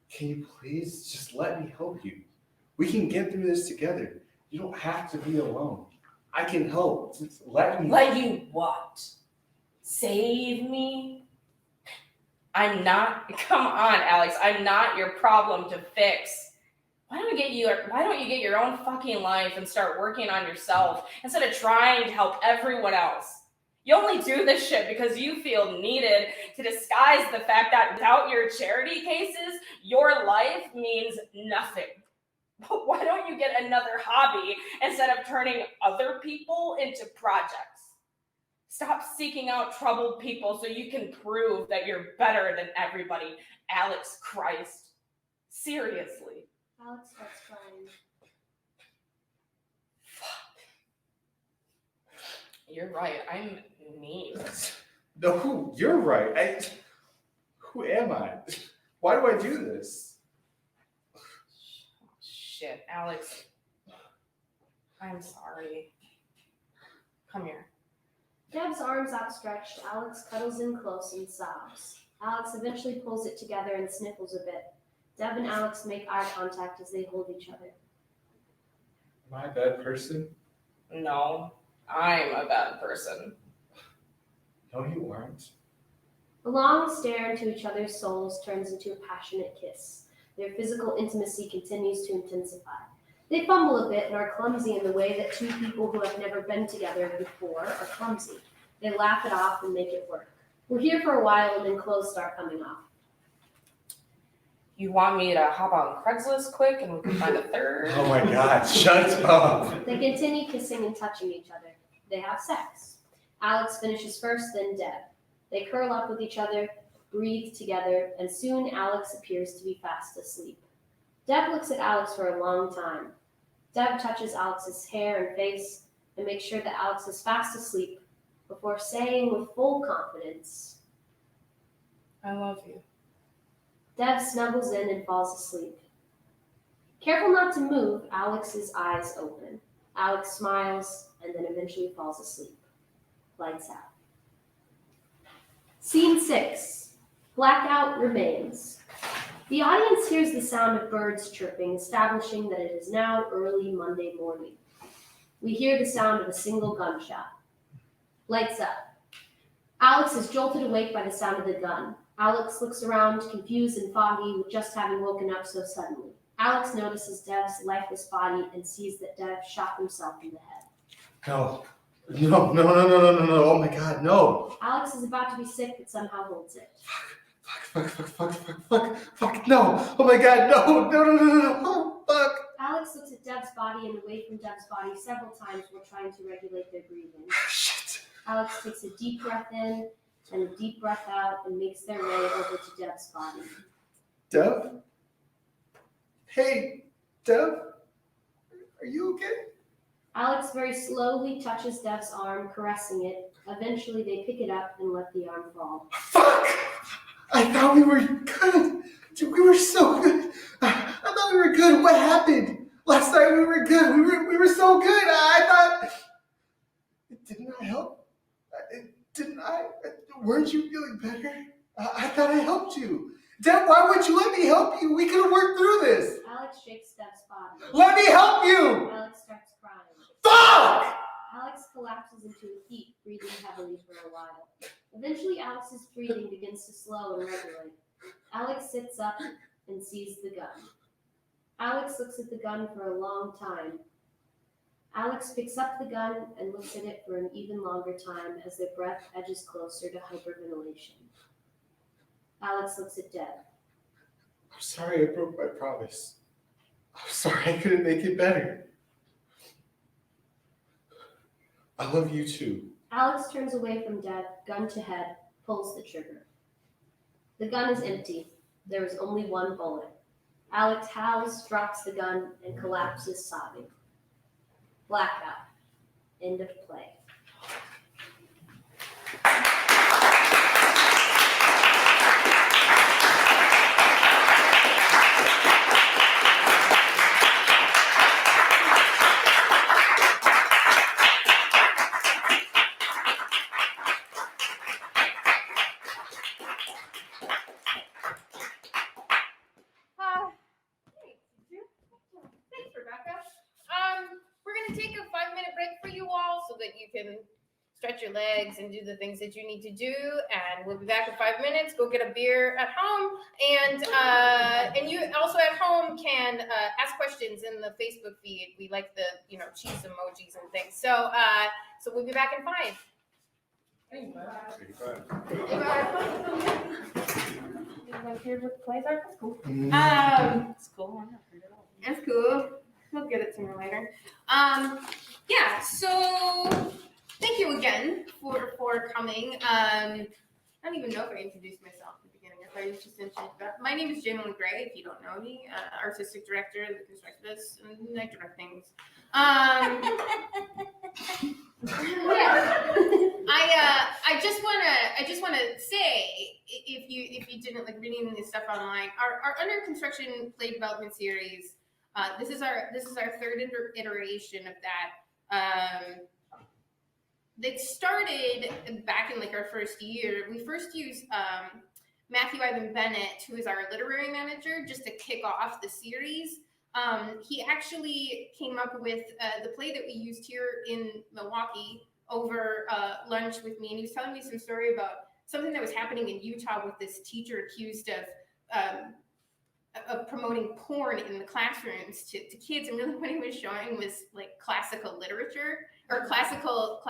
Can you please just let me help you? We can get through this together. You don't have to be alone. I can help. Just let me. Let you what? Save me? I'm not, come on, Alex, I'm not your problem to fix. Why don't you get your own fucking life and start working on yourself instead of trying to help everyone else? You only do this shit because you feel needed to disguise the fact that without your charity cases, your life means nothing. But why don't you get another hobby instead of turning other people into projects? Stop seeking out troubled people so you can prove that you're better than everybody. Alex Christ. Seriously. Alex starts crying. You're right. I'm mean. No, you're right. Who am I? Why do I do this? Shit, Alex. I'm sorry. Come here. Deb's arms outstretched, Alex cuddles in close and sobs. Alex eventually pulls it together and sniffles a bit. Deb and Alex make eye contact as they hold each other. Am I a bad person? No, I'm a bad person. No, you aren't. The long stare into each other's souls turns into a passionate kiss. Their physical intimacy continues to intensify. They fumble a bit and are clumsy in the way that two people who have never been together before are clumsy. They laugh it off and make it work. We're here for a while and then clothes start coming off. You want me to hop on Craigslist quick and we can find a third? Oh my God, shut up. They continue kissing and touching each other. They have sex. Alex finishes first, then Deb. They curl up with each other, breathe together, and soon Alex appears to be fast asleep. Deb looks at Alex for a long time. Deb touches Alex's hair and face and makes sure that Alex is fast asleep before saying with full confidence, I love you. Deb snuggles in and falls asleep. Careful not to move, Alex's eyes open. Alex smiles and then eventually falls asleep. Lights out. Scene 6. Blackout remains. The audience hears the sound of birds chirping, establishing that it is now early Monday morning. We hear the sound of a single gunshot. Lights up. Alex is jolted awake by the sound of the gun. Alex looks around, confused and foggy with just having woken up so suddenly. Alex notices Dev's lifeless body and sees that Dev shot himself in the head. No. Oh my God, no. Alex is about to be sick, but somehow holds it. Fuck, no. Oh my God, no. Oh, fuck. Alex looks at Dev's body and away from Dev's body several times while trying to regulate their breathing. Shit. Alex takes a deep breath in and a deep breath out and makes their way over to Dev's body. Dev? Hey, Dev? Are you okay? Alex very slowly touches Dev's arm, caressing it. Eventually, they pick it up and let the arm fall. Fuck! I thought we were good. Dude, we were so good. I thought we were good. What happened? Last night we were good. We were so good. I thought... Didn't I help? Didn't I? Weren't you feeling better? I thought I helped you. Dad, why would you let me help you? We could have worked through this. Alex shakes Dev's body. Let me help you! Alex starts crying. Fuck! Alex collapses into a heap, breathing heavily for a while. Eventually, Alex's breathing begins to slow and regulate. Alex sits up and sees the gun. Alex looks at the gun for a long time. Alex picks up the gun and looks at it for an even longer time as their breath edges closer to hyperventilation. Alex looks at Dev. I'm sorry I broke my promise. I'm sorry I couldn't make it better. I love you too. Alex turns away from Dev, gun to head, pulls the trigger. The gun is empty. There is only one bullet. Alex howls, drops the gun, and collapses sobbing. Blackout. End of play. Thanks, Rebecca. We're gonna take a 5-minute break for you all so that you can stretch your legs and do the things that you need to do. And we'll be back in 5 minutes. Go get a beer at home, and you also at home can ask questions in the Facebook feed. We like the cheese emojis and things. So we'll be back in 5. Everyone hears what the plays are? That's cool. It's cool. That's cool. We'll get it sooner or later. So thank you again for coming. I don't even know if I introduced myself at the beginning. I thought I just introduced myself. My name is Jaimelyn Gray, if you don't know me, artistic director of the Constructivists, and I direct things. I just wanna say, if you didn't like reading this stuff online, our under construction play development series. This is our third iteration of that. They started back in like our first year. We first used Matthew Ivan Bennett, who is our literary manager, just to kick off the series. He actually came up with the play that we used here in Milwaukee over lunch with me, and he was telling me some story about something that was happening in Utah with this teacher accused of promoting porn in the classrooms to kids, and really what he was showing was like classical literature or classical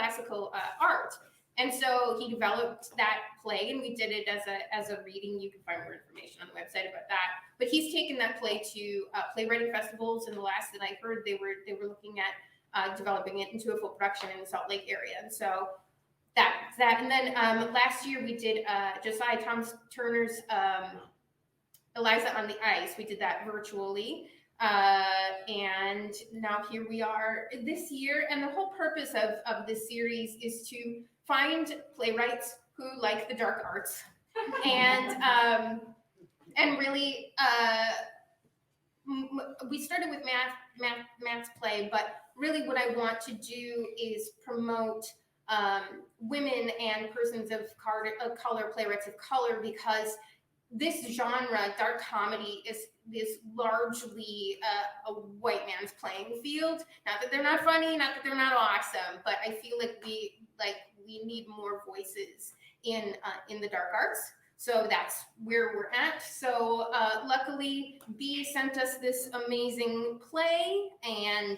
art. And so he developed that play, and we did it as a reading. You can find more information on the website about that. But he's taken that play to playwriting festivals, and the last that I heard, they were looking at developing it into a full production in the Salt Lake area. And so that. And then last year we did Josiah Thomas Turner's Eliza on the Ice. We did that virtually. And now here we are this year. And the whole purpose of this series is to find playwrights who like the dark arts and really we started with Matt's play, but really what I want to do is promote women and persons of color, playwrights of color, because this genre, dark comedy, is largely a white man's playing field. Not that they're not funny, not that they're not awesome, but I feel like we need more voices in the dark arts. So that's where we're at. So luckily, B sent us this amazing play, and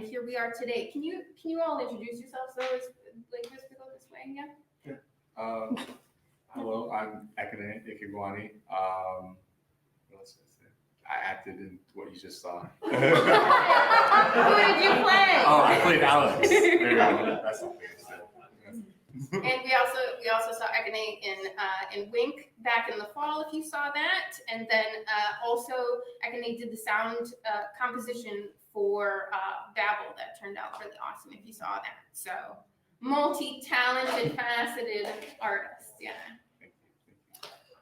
here we are today. Can you all introduce yourselves though? Like as we go this way, yeah. Hello, I'm Ekene Ikigwani. What else did I say? I acted in what you just saw. Who did you play? Oh, I played Alex. There you go. That's something to say. And we also saw Ekene in Wink back in the fall, if you saw that. And then also Ekene did the sound composition for Babel that turned out really awesome, if you saw that. So multi-talented, faceted artist, yeah.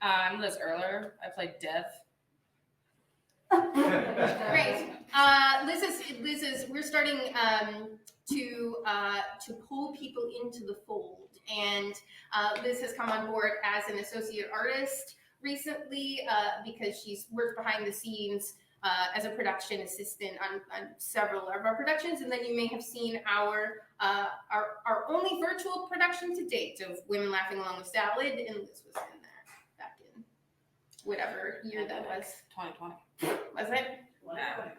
I'm Liz Erler. I played Dev. Great. Liz is we're starting to pull people into the fold, and Liz has come on board as an associate artist recently because she's worked behind the scenes as a production assistant on several of our productions, and then you may have seen our only virtual production to date of Women Laughing Along with Salad, and Liz was in that back in whatever year that was. 2020. Was it?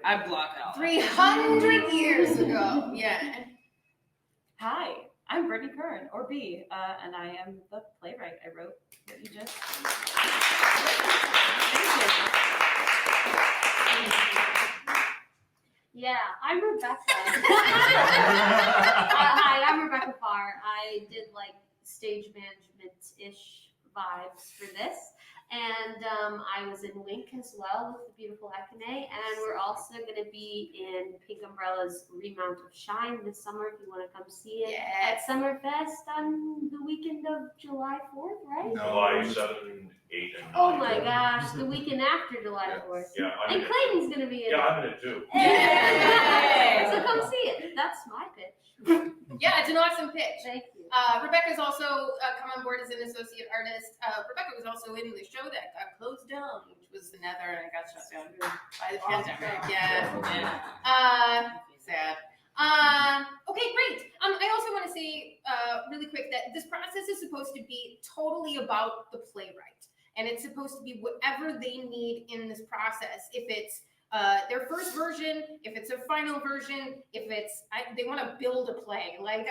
I block it all. 300 years ago. Yeah. Hi, I'm Brittany Curran, or B, and I am the playwright. I wrote what you just. Thank you. Yeah, I'm Rebecca. Hi, I'm Rebecca Farr. I did like stage management-ish vibes for this. And I was in Wink as well with the beautiful Ekene. And we're also going to be in Pink Umbrella's remount of Shine this summer if you want to come see it at Summerfest on the weekend of July 4th, right? No. July 7, 8, and 9. Oh my gosh, the weekend after July 4th. Yeah, I'm And in it. Clayton's going to be in Yeah, it. I'm in it too. Yay! So come see it. That's my pitch. Yeah, it's an awesome pitch. Thank you. Rebecca's also come on board as an associate artist. Rebecca was also in the show that got closed down, which was The Nether, and it got shut down by the pandemic. Yeah. Sad. Okay, great. I also want to say really quick that this process is supposed to be totally about the playwright, and it's supposed to be whatever they need in this process. If it's their first version, if it's a final version, if it's they want to build a play, like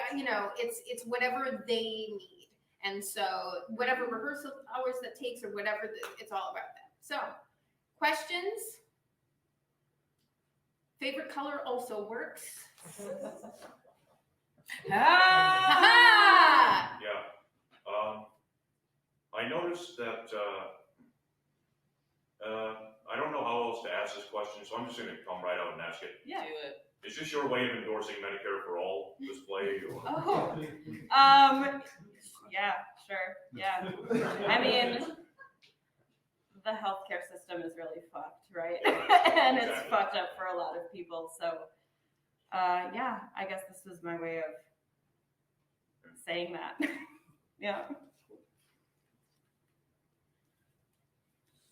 it's whatever they need, and so whatever rehearsal hours that takes or whatever, it's all about that. So, questions? Favorite color also works. Ah! Yeah. I noticed that I don't know how else to ask this question, so I'm just going to come right out and ask it. Yeah. Do it. Is this your way of endorsing Medicare for all display? Or? Oh. Yeah, sure. Yeah. I mean, the healthcare system is really fucked, right? And it's Exactly. fucked up for a lot of people. So, yeah, I guess this was my way of saying that. Yeah.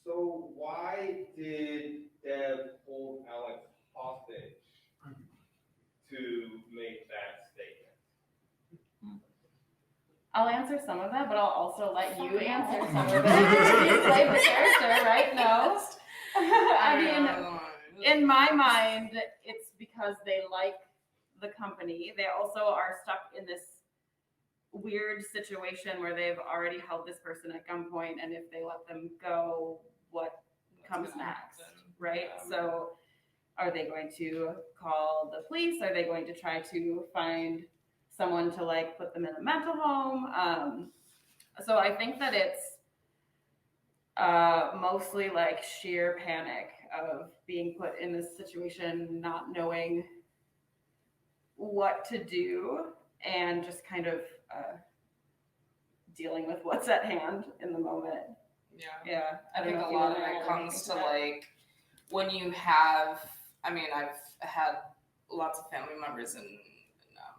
So why did Deb hold Alex hostage to make that statement? I'll answer some of that, but I'll also let you answer some of it. You played the character, right? No. I mean, in my mind, it's because they like the company. They also are stuck in this weird situation where they've already held this person at gunpoint, and if they let them go, what comes next, right? So are they going to call the police? Are they going to try to find someone to like put them in a mental home? So I think that it's mostly like sheer panic of being put in this situation, not knowing what to do, and just kind of dealing with what's at hand in the moment. Yeah, I think don't a know if you lot of wanna it add comes anything to that. like when you have, I mean, I've had lots of family members and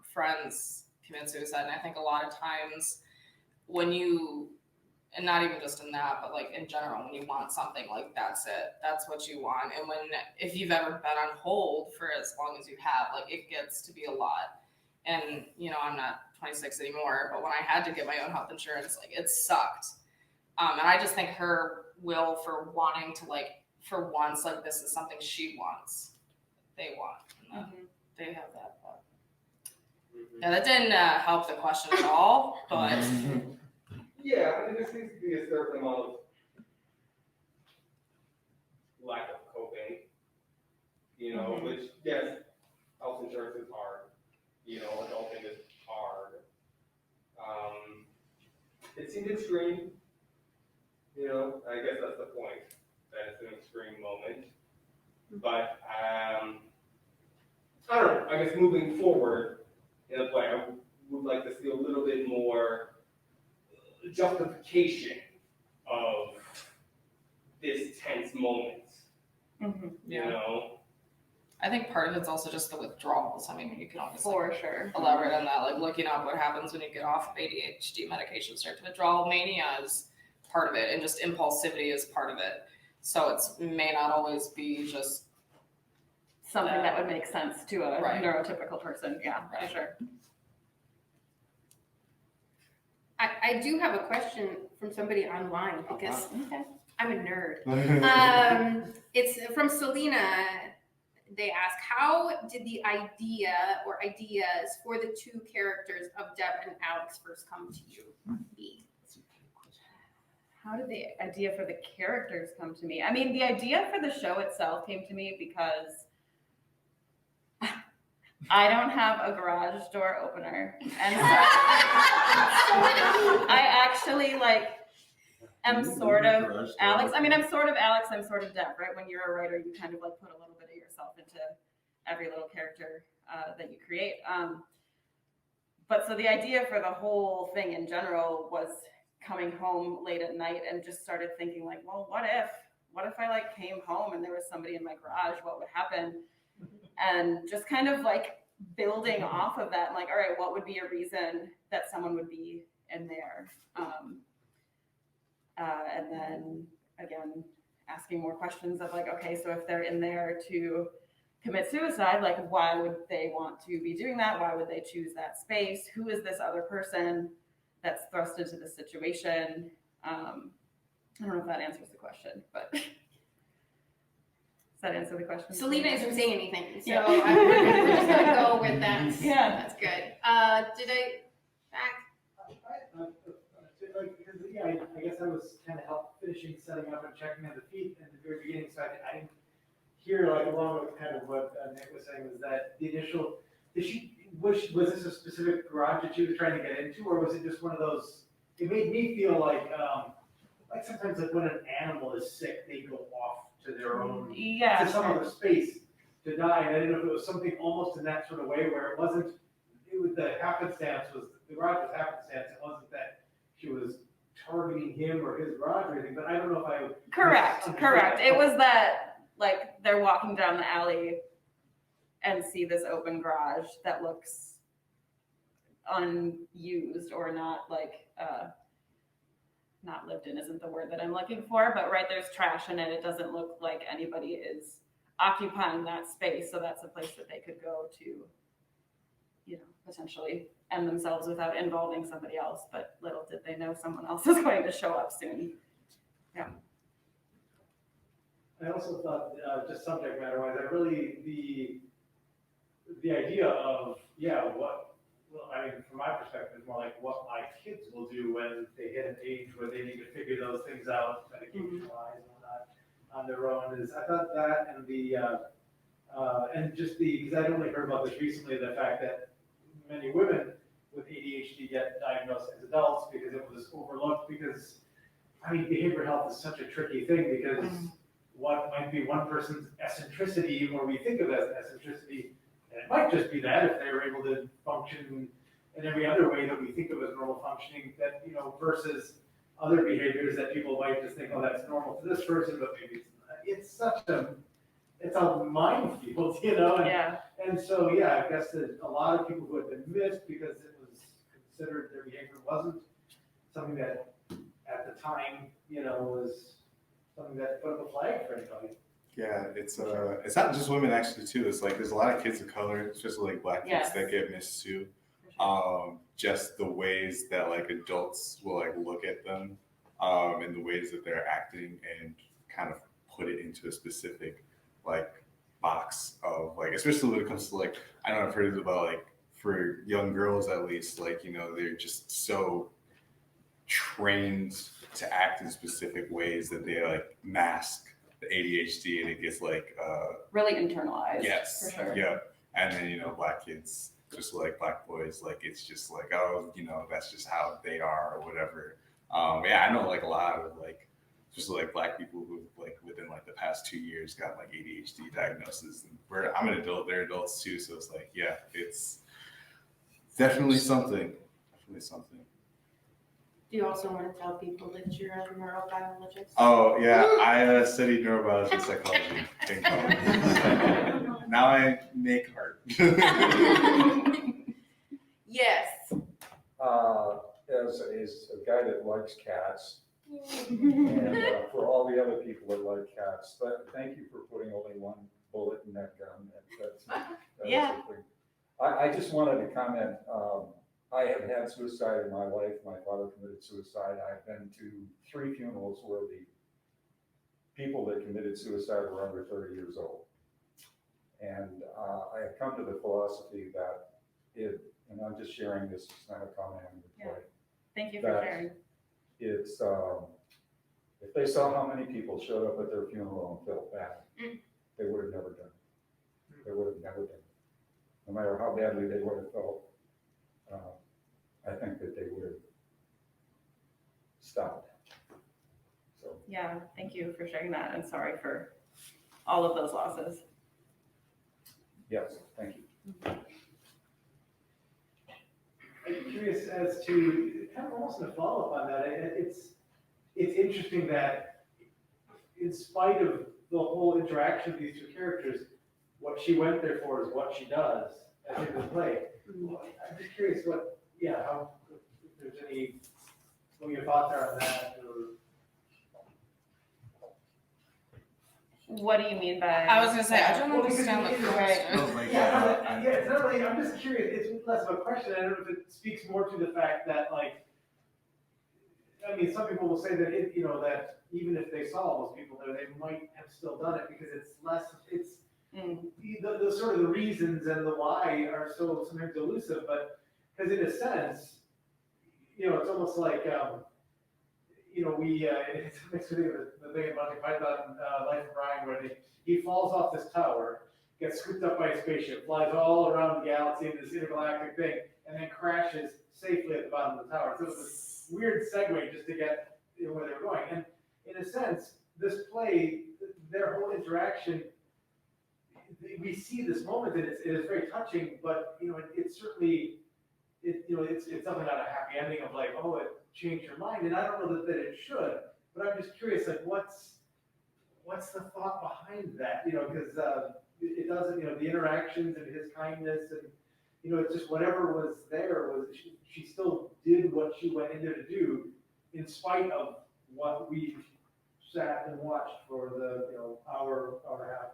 friends commit suicide, and I think a lot of times when you, and not even just in that, but like in general, when you want something, like that's it, that's what you want. And when, if you've ever been on hold for as long as you have, like it gets to be a lot. And I'm not 26 anymore, but when I had to get my own health insurance, like it sucked. And I just think her will for wanting to like, for once, like this is something she wants. They want. And they have that. But yeah, that didn't help the question at all. But Yeah, I mean, there seems to be a certain amount of lack of coping, you know, which, yes, health insurance is hard, you know, adulting is hard. It seemed extreme, you know, I guess that's the point, that it's an extreme moment. But, I don't know, I guess moving forward in the play, I would like to see a little bit more justification of this tense moment, you know? I think part of it's also just the withdrawals. I mean, you can obviously For sure. elaborate on that, like looking up what happens when you get off of ADHD medication, start to withdrawal. Mania is part of it, and just impulsivity is part of it. So it may not always be just Something that would make sense to a Right. neurotypical person. Yeah, Right. for sure. I do have a question from somebody online because Okay. I'm a nerd. It's from Selena. They ask, how did the idea or ideas for the two characters of Deb and Alex first come to you? How did the idea for the characters come to me? I mean, the idea for the show itself came to me because I don't have a garage door opener. And so I actually am sort of Alex. I mean, I'm sort of Alex, I'm sort of Deb, right? When you're a writer, you kind of put a little bit of yourself into every little character that you create. But so the idea for the whole thing in general was coming home late at night and just started thinking well, what if I came home and there was somebody in my garage, what would happen? And just kind of building off of that, all right, what would be a reason that someone would be in there? And then again, asking more questions of okay, so if they're in there to commit suicide, why would they want to be doing that? Why would they choose that space? Who is this other person that's thrust into the situation? I don't know if that answers the question, but does that answer the question? Selena isn't saying anything, so Yeah. we're just gonna go with that. Yeah. That's good. Did I back? I guess I was kind of finishing setting up and checking on the feet in the very beginning, so I didn't hear along with kind of what Nick was saying, was that the initial, was this a specific garage that she was trying to get into, or was it just one of those? It made me feel like sometimes when an animal is sick, they go off to their own, to some other space to die, and I didn't know if it was something almost in that sort of way where it was the happenstance was, the garage was happenstance, it wasn't that she was targeting him or his garage or anything, but I don't know if I. Correct. It was that they're walking down the alley and see this open garage that looks unused or not not lived in isn't the word that I'm looking for, but right, there's trash in it. It doesn't look like anybody is occupying that space, so that's a place that they could go to, potentially end themselves without involving somebody else. But little did they know someone else is going to show up soon. Yeah. I also thought, just subject matter wise, I really, the idea of, I mean, from my perspective, more like what my kids will do when they hit an age where they need to figure those things out, medication-wise and whatnot, on their own, is I thought that, and because I'd only heard about this recently, the fact that many women with ADHD get diagnosed as adults because it was overlooked, because, I mean, behavioral health is such a tricky thing, because what might be one person's eccentricity, or we think of as eccentricity, and it might just be that if they were able to function in every other way that we think of as normal functioning, that, versus other behaviors that people might just think, oh, that's normal to this person, but maybe it's it's a minefield, And so, I guess that a lot of people who had been missed because it was considered their behavior wasn't something that at the time, was something that put up a flag for anybody. Yeah, it's not just women actually too. It's there's a lot of kids of color, especially Black kids that get missed too. Just the ways that adults will look at them. in the ways that they're acting and kind of put it into a specific like box of like, especially when it comes to like, I know I've heard it about like for young girls at least, like, you know, they're just so trained to act in specific ways that they like mask the ADHD and it gets like Really internalized. yes, For sure. yeah. And then, you know, black kids, just like black boys, like it's just like, oh, you know, that's just how they are or whatever. Yeah, I know like a lot of like just like black people who like within like the past 2 years got like ADHD diagnosis. And I'm an adult, they're adults too, so it's like, yeah, it's definitely something. Definitely something. Do you also want to tell people that you're a neurobiologist? Oh yeah, I studied neurobiology and psychology in college. Now I make art. Yes. As a guy that likes cats, and for all the other people that like cats, but thank you for putting only one bullet in that gun. That Yeah. was the thing. I just wanted to comment. I have had suicide in my life. My father committed suicide. I've been to 3 funerals where the people that committed suicide were under 30 years old. And I have come to the philosophy that and I'm just sharing this, it's not a comment on the play. Thank you for That sharing. It's, if they saw how many people showed up at their funeral and felt bad, they would have never done it. They would have never done it. No matter how badly they would have felt, I think that they would have stopped. So. Yeah, thank you for sharing that, and sorry for all of those losses. Yes, thank you. I'm curious as to, kind of almost in a follow-up on that, it's interesting that in spite of the whole interaction of these 2 characters, what she went there for is what she does as in the play. I'm just curious how, if there's what your thoughts are on that, or What do you mean by? I was gonna say, I don't understand the Right. question. Yeah, it's not really, I'm just curious, it's less of a question, I don't know if it speaks more to the fact that like, I mean, some people will say that that even if they saw all those people there, they might have still done it because it's less, the sort of the reasons and the why are so sometimes elusive, but, because in a sense, it's almost like, it makes me think of the thing in Monty Python, Life of Brian, where he falls off this tower, gets scooped up by a spaceship, flies all around the galaxy in this intergalactic thing, and then crashes safely at the bottom of the tower. So it was this weird segue just to get where they were going. And in a sense, this play, their whole interaction, we see this moment, and it is very touching, but it's certainly, it's definitely not a happy ending of like, oh, it changed your mind, and I don't know that it should, but I'm just curious, like, what's the thought behind that? Because it doesn't, the interactions and his kindness, and it's just whatever was there was she still did what she went in there to do, in spite of what we sat and watched for the hour and a half.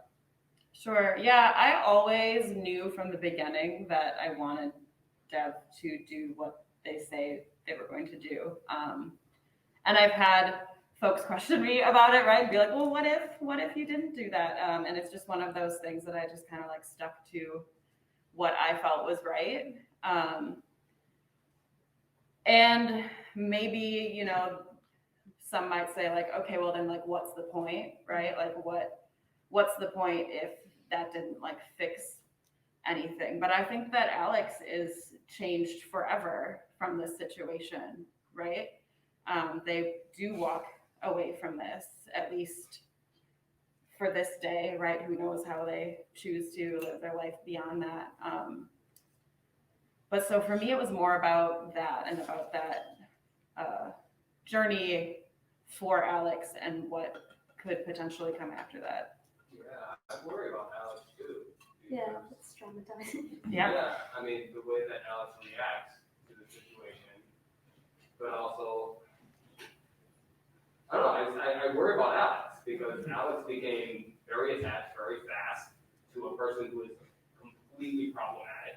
Sure. Yeah, I always knew from the beginning that I wanted Dev to do what they say they were going to do. And I've had folks question me about it, right? And be like, well, what if you didn't do that? And it's just one of those things that I just kind of like stuck to what I felt was right. And maybe, some might say like, okay, well then like, what's the point, right? Like what's the point if that didn't like fix anything? But I think that Alex is changed forever from this situation, right? They do walk away from this, at least for this day, right? Who knows how they choose to live their life beyond that. But so for me, it was more about that and about that journey for Alex and what could potentially come after that. Yeah, I worry about Alex too. Yeah, it's traumatizing. Yeah. I mean, the way that Alex reacts to the situation, but also, I don't know, I worry about Alex because Alex became very attached very fast to a person who is completely problematic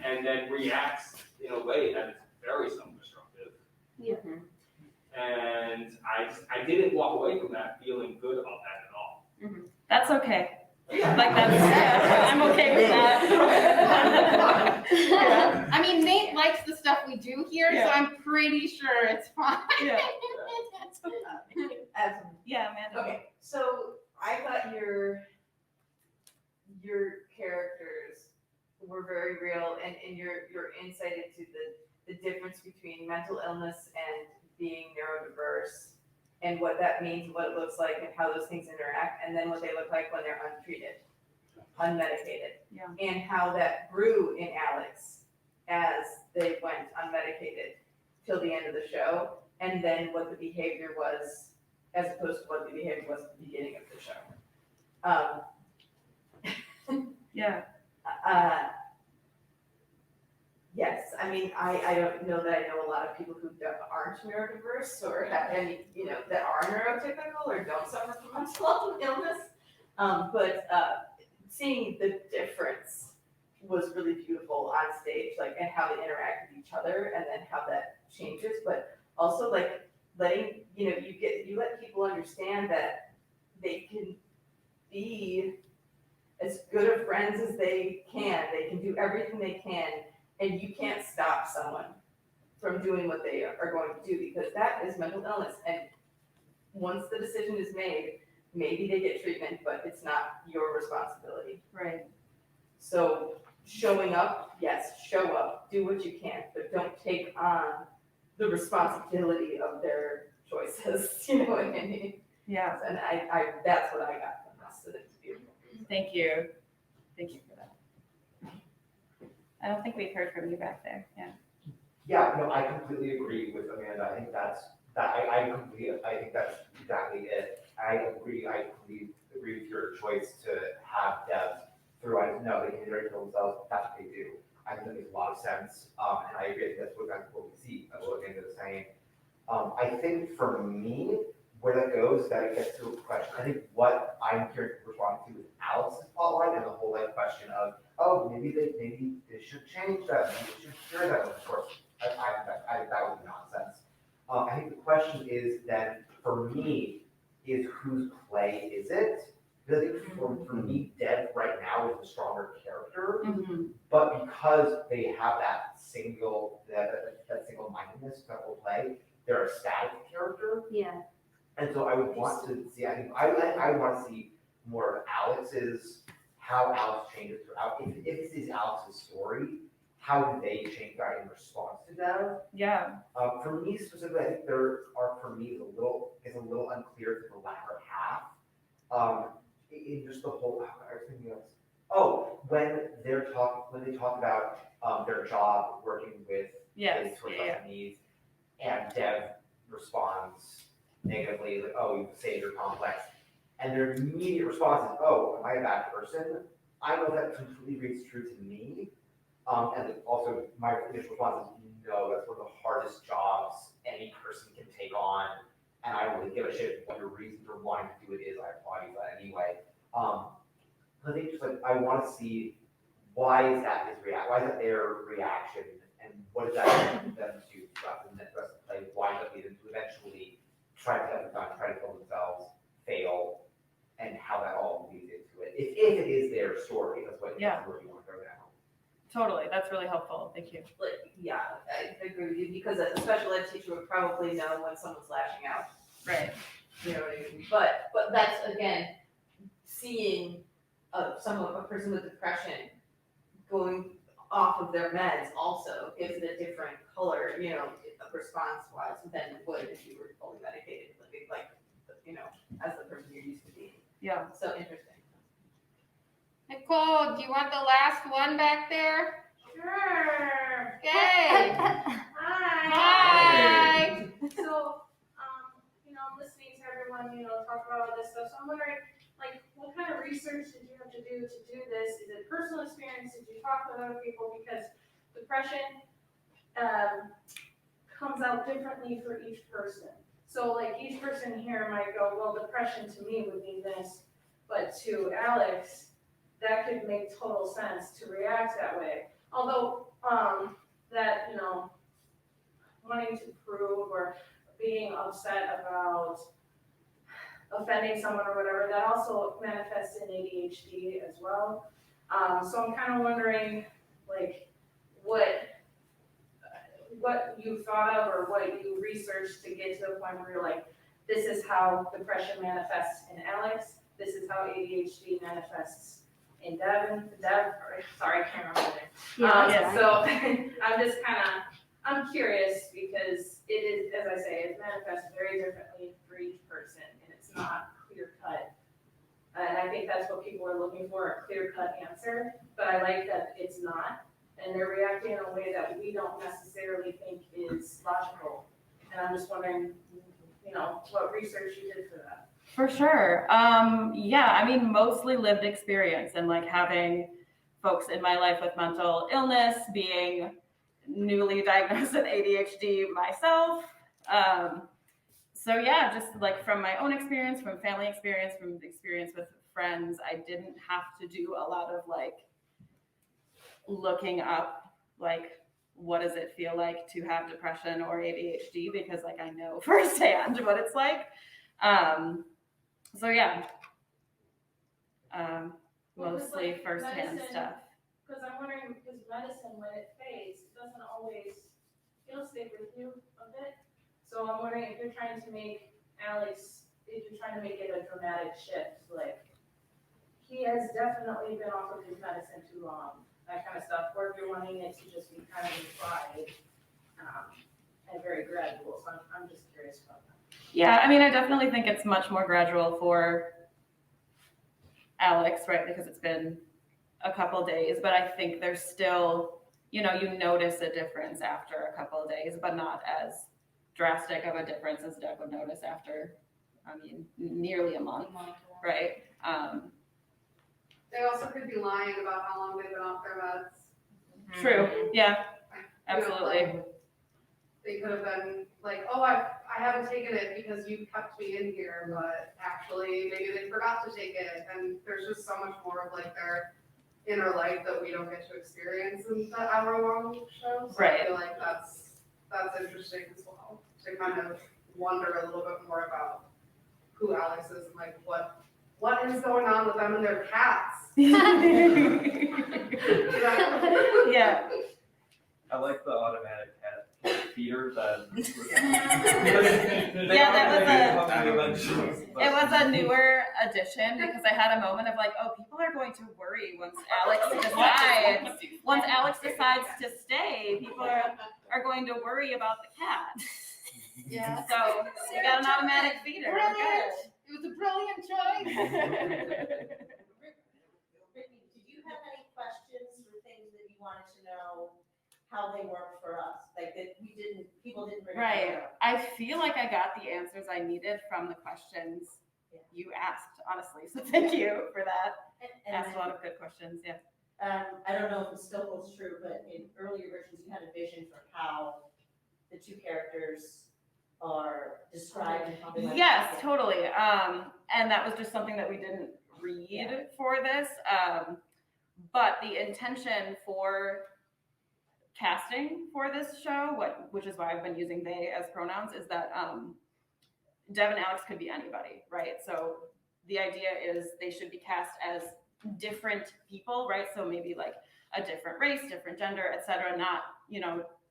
and then reacts in a way that is very self-destructive. Yeah. and I didn't walk away from that feeling good about that at all. That's okay. Like that's, I'm okay with that. Yeah. I mean, Nate likes the stuff we do here, so Yeah. I'm pretty sure it's fine. Yeah. Yeah, Amanda. okay, so I thought your characters were very real and your insight into the difference between mental illness and being neurodiverse and what that means, what it looks like, and how those things interact, and then what they look like when they're untreated, unmedicated. Yeah. And how that grew in Alex as they went unmedicated till the end of the show, and then what the behavior was as opposed to what the behavior was at the beginning of the show. Yeah. Yes, I mean, I don't know that I know a lot of people who aren't neurodiverse or have any, that are neurotypical or don't suffer from mental illness. But seeing the difference was really beautiful on stage, like, and how they interact with each other and then how that changes, but also like letting, you let people understand that they can be as good of friends as they can do everything they can, and you can't stop someone from doing what they are going to do, because that is mental illness, and once the decision is made, maybe they get treatment, but it's not your responsibility. Right. So showing up, yes, show up, do what you can, but don't take on the responsibility of their choices, you know what I mean? Yeah. And I that's what I got from this, and it's beautiful. Thank you. Thank you for that. I don't think we've heard from you back there. Yeah. Yeah, no, I completely agree with Amanda. I think that's I think that's exactly it. I completely agree with your choice to have Deb through. I don't know, they can iterate themselves, that's what they do. I think that makes a lot of sense. And I agree, that's what we see, that's what Amanda was saying. I think for me, where that goes, that gets to a question. I think what I'm curious to respond to is Alex's plotline and the whole question of, oh, maybe they should change that, maybe they should cure that. Of course, I think that would be nonsense. I think the question is then, for me, is whose play is it? Because I think for me, Deb right now is the stronger character, but because they have that single-mindedness that will play, they're a static character. Yeah. And so I would want to see, I think, I want to see more of Alex's, how Alex changes throughout. If this is Alex's story, how do they change that in response to that? Yeah. For me specifically, I think there are, for me, is a little unclear to the latter half. In just the whole, I was thinking of, when they talk about their job working with kids who are special needs, and Deb responds negatively, like, oh, you saved your complex. And their immediate response is, oh, am I a bad person? I know that completely rings true to me. And also my initial response is, no, that's one of the hardest jobs any person can take on. And I don't really give a shit what your reason for wanting to do it is. I applaud you for that anyway. I think just like, I want to see why is that their reaction, and what does that lead them to throughout the rest of the play? Why does that lead them to eventually try to get it done, try to kill themselves, fail, and how that all leads into it. If it is their story, that's what where you want to go down. Totally, that's really helpful. Thank you. Like, yeah, I agree with you, because a special ed teacher would probably know when someone's lashing out. Right. You know what I mean? But that's, again, seeing a person with depression going off of their meds also gives it a different color, response-wise than it would if you were fully medicated, like as the person you're used to being. Yeah. So interesting. Nicole, do you want the last one back there? Sure. Okay. Hi. So, I'm listening to everyone, talk about all this stuff. So I'm wondering, what kind of research did you have to do this? Is it personal experience? Did you talk with other people? Because depression comes out differently for each person. So each person here might go, well, depression to me would mean this, but to Alex, that could make total sense to react that way. Although that, wanting to prove or being upset about offending someone or whatever, that also manifests in ADHD as well. So I'm kind of wondering, like, what you thought of or what you researched to get to the point where you're like, this is how depression manifests in Alex, this is how ADHD manifests in Devin, sorry, I can't remember it. So I'm curious because it is, as I say, it manifests very differently for each person and it's not clear cut. And I think that's what people are looking for, a clear cut answer, but I like that it's not. And they're reacting in a way that we don't necessarily think is logical. And I'm just wondering, what research you did for that. For sure. Yeah, I mean, mostly lived experience and like having folks in my life with mental illness, being newly diagnosed with ADHD myself. So yeah, just like from my own experience, from family experience, from experience with friends, I didn't have to do a lot of like looking up like what does it feel like to have depression or ADHD because like I know firsthand what it's like. So yeah, mostly firsthand stuff. Because I'm wondering, because medicine, when it fades, it doesn't always, it'll stay with you a bit. So I'm wondering if you're trying to make Alex, if you're trying to make it a dramatic shift, like he has definitely been off of his medicine too long, that kind of stuff, or if you're wanting it to just be kind of implied and very gradual. So I'm just curious about that. Yeah, I mean, I definitely think it's much more gradual for Alex, right? Because it's been a couple days, but I think there's still, you notice a difference after a couple of days, but not as drastic of a difference as Deb would notice after, nearly a month, right? They also could be lying about how long they've been off their meds. True, yeah, absolutely. They could have been like, oh, I haven't taken it because you kept me in here, but actually maybe they forgot to take it. And there's just so much more of like their inner life that we don't get to experience in the hour-long show. So Right. I feel like that's interesting as well, to kind of wonder a little bit more about who Alex is and like what is going on with them and their cats. Yeah. I like the automatic cat feeder that. It was a newer addition because I had a moment of like, oh, people are going to worry once Alex decides to stay, people are going to worry about the cat. Yeah. So we got an automatic feeder. Brilliant. It was a brilliant choice. Brittany, did you have any questions or things that you wanted to know how they work for us? Like that people didn't bring Right. it up. I feel like I got the answers I needed from the questions you asked, honestly. So thank you for that. And Asked a lot of good questions. Yeah. I don't know if it still holds true, but in earlier versions, you had a vision for how the two characters are described and how they might Yes, happen. totally. And that was just something that we didn't read for this. But the intention for casting for this show, which is why I've been using they as pronouns, is that Dev and Alex could be anybody, right? So the idea is they should be cast as different people, right? So maybe like a different race, different gender, etc. Not,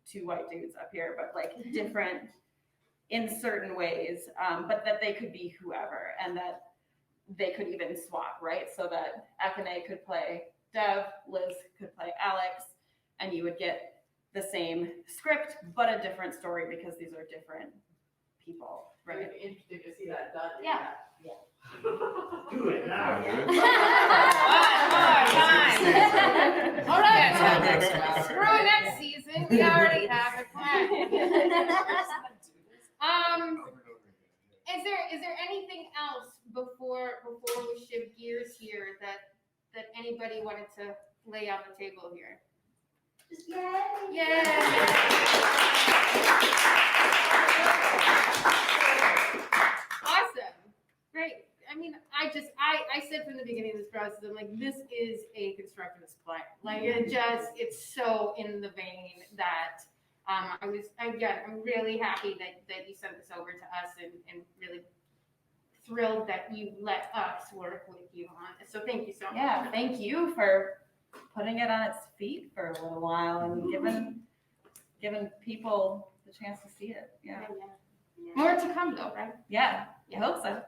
two white dudes up here, but like different in certain ways, but that they could be whoever and that they could even swap, right? So that Akane could play Dev, Liz could play Alex, and you would get the same script, but a different story because these are different people, right? It'd be interesting to see that done. Yeah. Do it now. All right. Screw next season. We already have it planned. Is there anything else before we shift gears here that anybody wanted to lay on the table here? Just yay! Yay! Awesome. Great. I mean, I said from the beginning of this process, I'm like, this is a constructivist play. Like, it's so in the vein that I'm really happy that you sent this over to us and really thrilled that you let us work with you on it. So thank you so much. Yeah, thank you for putting it on its feet for a little while and giving people the chance to see it. Yeah. More to come though, right? Yeah, I hope so.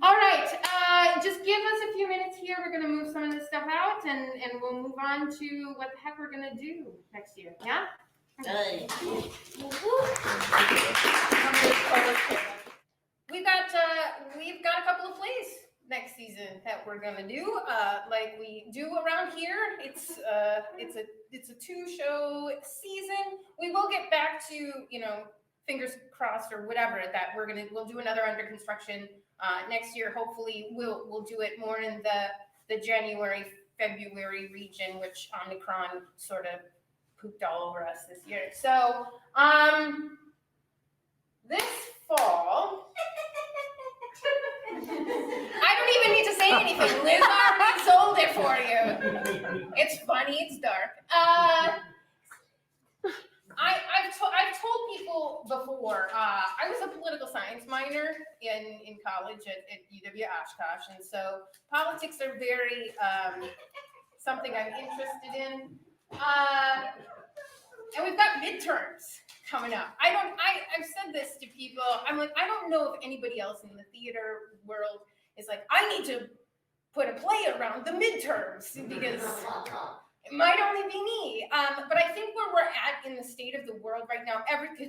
All right, just give us a few minutes here. We're gonna move some of this stuff out and we'll move on to what the heck we're gonna do next year, yeah? We've got a couple of plays next season that we're gonna do, like we do around here. It's a 2-show season. We will get back to, fingers crossed or whatever, that we'll do another under construction next year. Hopefully we'll do it more in the January, February region, which Omicron sort of pooped all over us this year. So this fall, I don't even need to say anything. Liz already sold it for you. It's funny, it's dark. I've told people before, I was a political science minor in college at UW Oshkosh, and so politics are very something I'm interested in. And we've got midterms coming up. I've said this to people. I'm like, I don't know if anybody else in the theater world is like, I need to put a play around the midterms because it might only be me. But I think where we're at in the state of the world right now,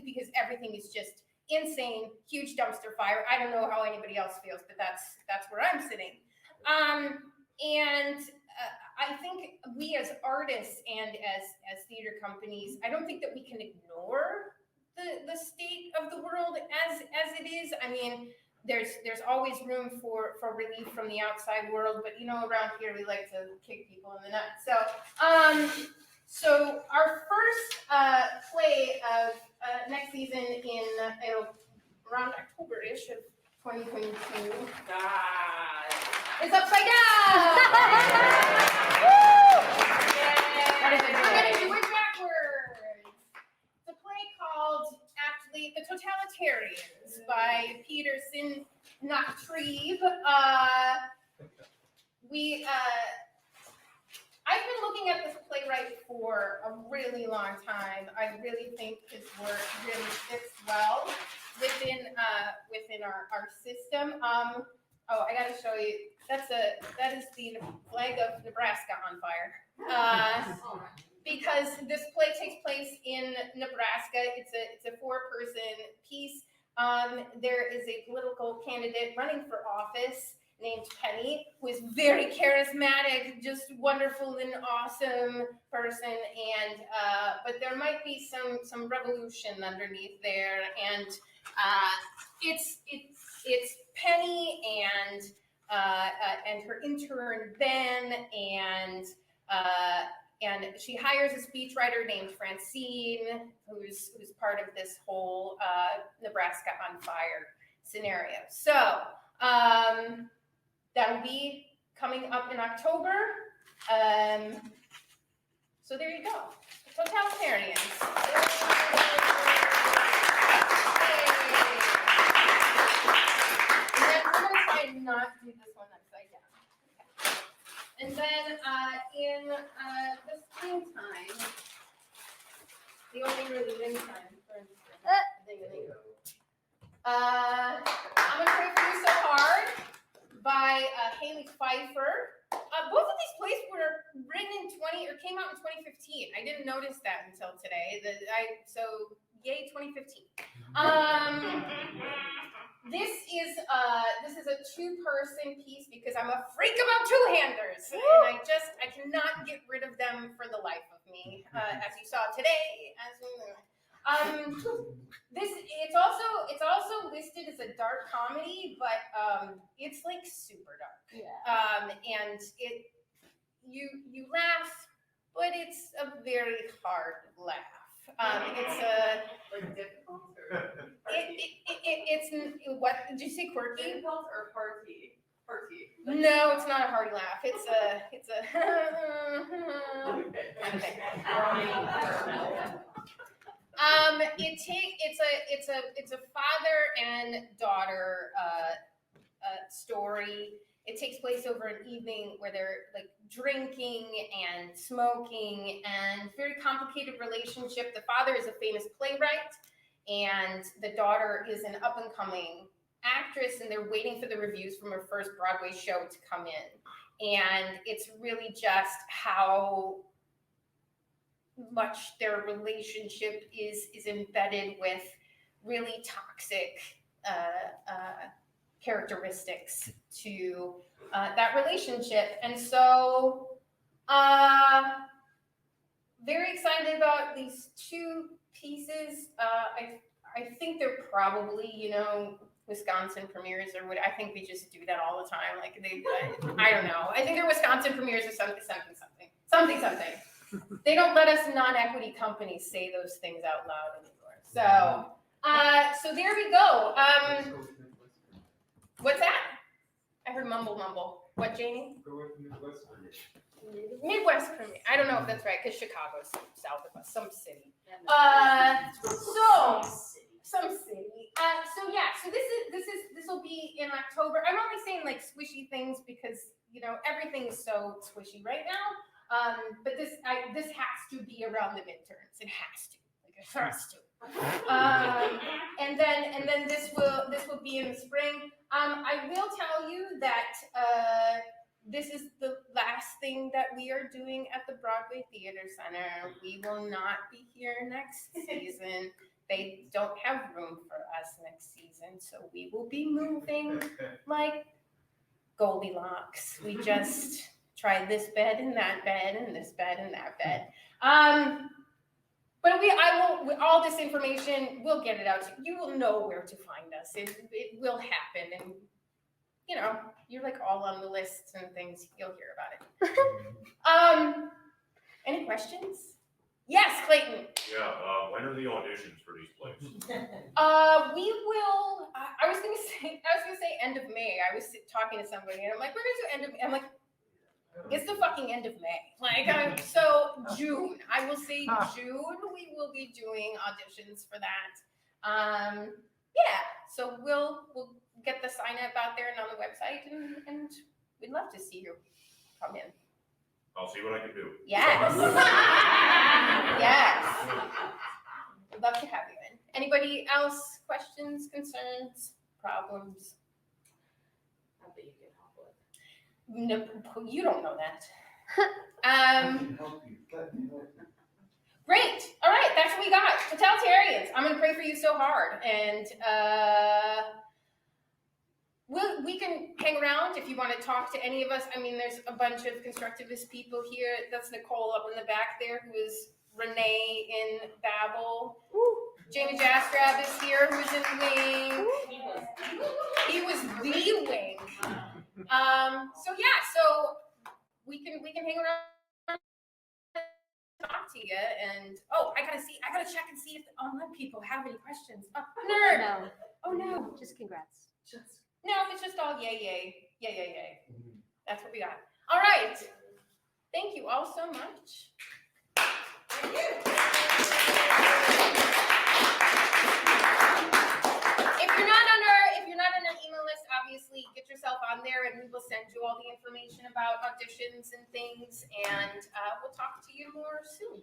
because everything is just insane, huge dumpster fire. I don't know how anybody else feels, but that's where I'm sitting. I think we as artists and as theater companies, I don't think that we can ignore the state of the world as it is. I mean, there's always room for relief from the outside world, but around here we like to kick people in the nuts. So our first play of next season in around October-ish of 2022. It's Upside Down. I'm gonna do it backwards. It's a play called actually The Totalitarians by Peter Sinatra. I've been looking at this playwright for a really long time. I really think his work really fits well within our system. I gotta show you. That is the flag of Nebraska on fire. Because this play takes place in Nebraska. It's a 4-person piece. There is a political candidate running for office named Penny, who is very charismatic, just wonderful and awesome person. And but there might be some revolution underneath there. And it's Penny and her intern Ben, and she hires a speechwriter named Francine, who's part of this whole Nebraska on fire scenario. So that'll be coming up in October. So there you go, Totalitarians. And not do this one upside down. Okay. And then in the springtime, the only really win time for I'm gonna Pray For You So Hard by Haley Pfeiffer. Both of these plays were written in came out in 2015. I didn't notice that until today. So yay 2015. This is a 2-person piece because I'm a freak about two-handers, and I cannot get rid of them for the life of me. As you saw today, it's also listed as a dark comedy, but it's like super dark. Yeah. And you laugh, but it's a very hard laugh. It's like difficult it's what did you say, quirky? Difficult or hearty? No, it's not a hearty laugh. It's a kind of thing. It's a father and daughter story. It takes place over an evening where they're like drinking and smoking and very complicated relationship. The father is a famous playwright and the daughter is an up and coming actress, and they're waiting for the reviews from her first Broadway show to come in. And it's really just how much their relationship is embedded with really toxic characteristics to that relationship. And so very excited about these two pieces. I think they're probably, you know, Wisconsin premieres or what. I think we just do that all the time. Like I don't know. I think they're Wisconsin premieres or something. They don't let us non-equity companies say those things out loud anymore. So there we go. What's that? I heard mumble. What, Janie? Go with Midwest premiere. Midwest premiere. I don't know if that's right because Chicago's south of us, some city. Some city. So this will be in October. I'm only saying like squishy things because you know everything is so squishy right now. But this has to be around the midterms. It has to. And then this will be in the spring. I will tell you that this is the last thing that we are doing at the Broadway Theatre Center. We will not be here next season. They don't have room for us next season, so we will be moving like Goldilocks. We just try this bed and that bed and this bed and that bed. But all this information, we'll get it out to you. You will know where to find us. It will happen. And, you know, you're like all on the lists and things. You'll hear about it. Any questions? Yes, Clayton. Yeah, when are the auditions for these plays? We will, I was gonna say end of May. I was talking to somebody and I'm like, we're gonna do end of May. I'm like, it's the fucking end of May. Like, so June. I will say June. We will be doing auditions for that. Yeah. So we'll get the sign up out there and on the website, and we'd love to see you come in. I'll see what I can do. Yes. Yes. We'd love to have you in. Anybody else? Questions, concerns, problems? No, you don't know that. Great. All right, that's what we got. Totalitarians. I'm gonna pray for you so hard, and we can hang around if you want to talk to any of us. I mean, there's a bunch of constructivist people here. That's Nicole up in the back there, who is Renee in Babel. Jamie Jastrab is here, who's in Wing. He was the Wing. So we can hang around, talk to you, and I gotta check and see if the online people have any questions. Nerd. No. Oh no. Just congrats. No, it's just all yay. That's what we got. All right. Thank you all so much. Thank you. If you're not on our email list, obviously get yourself on there and we will send you all the information about auditions and things, and we'll talk to you more soon.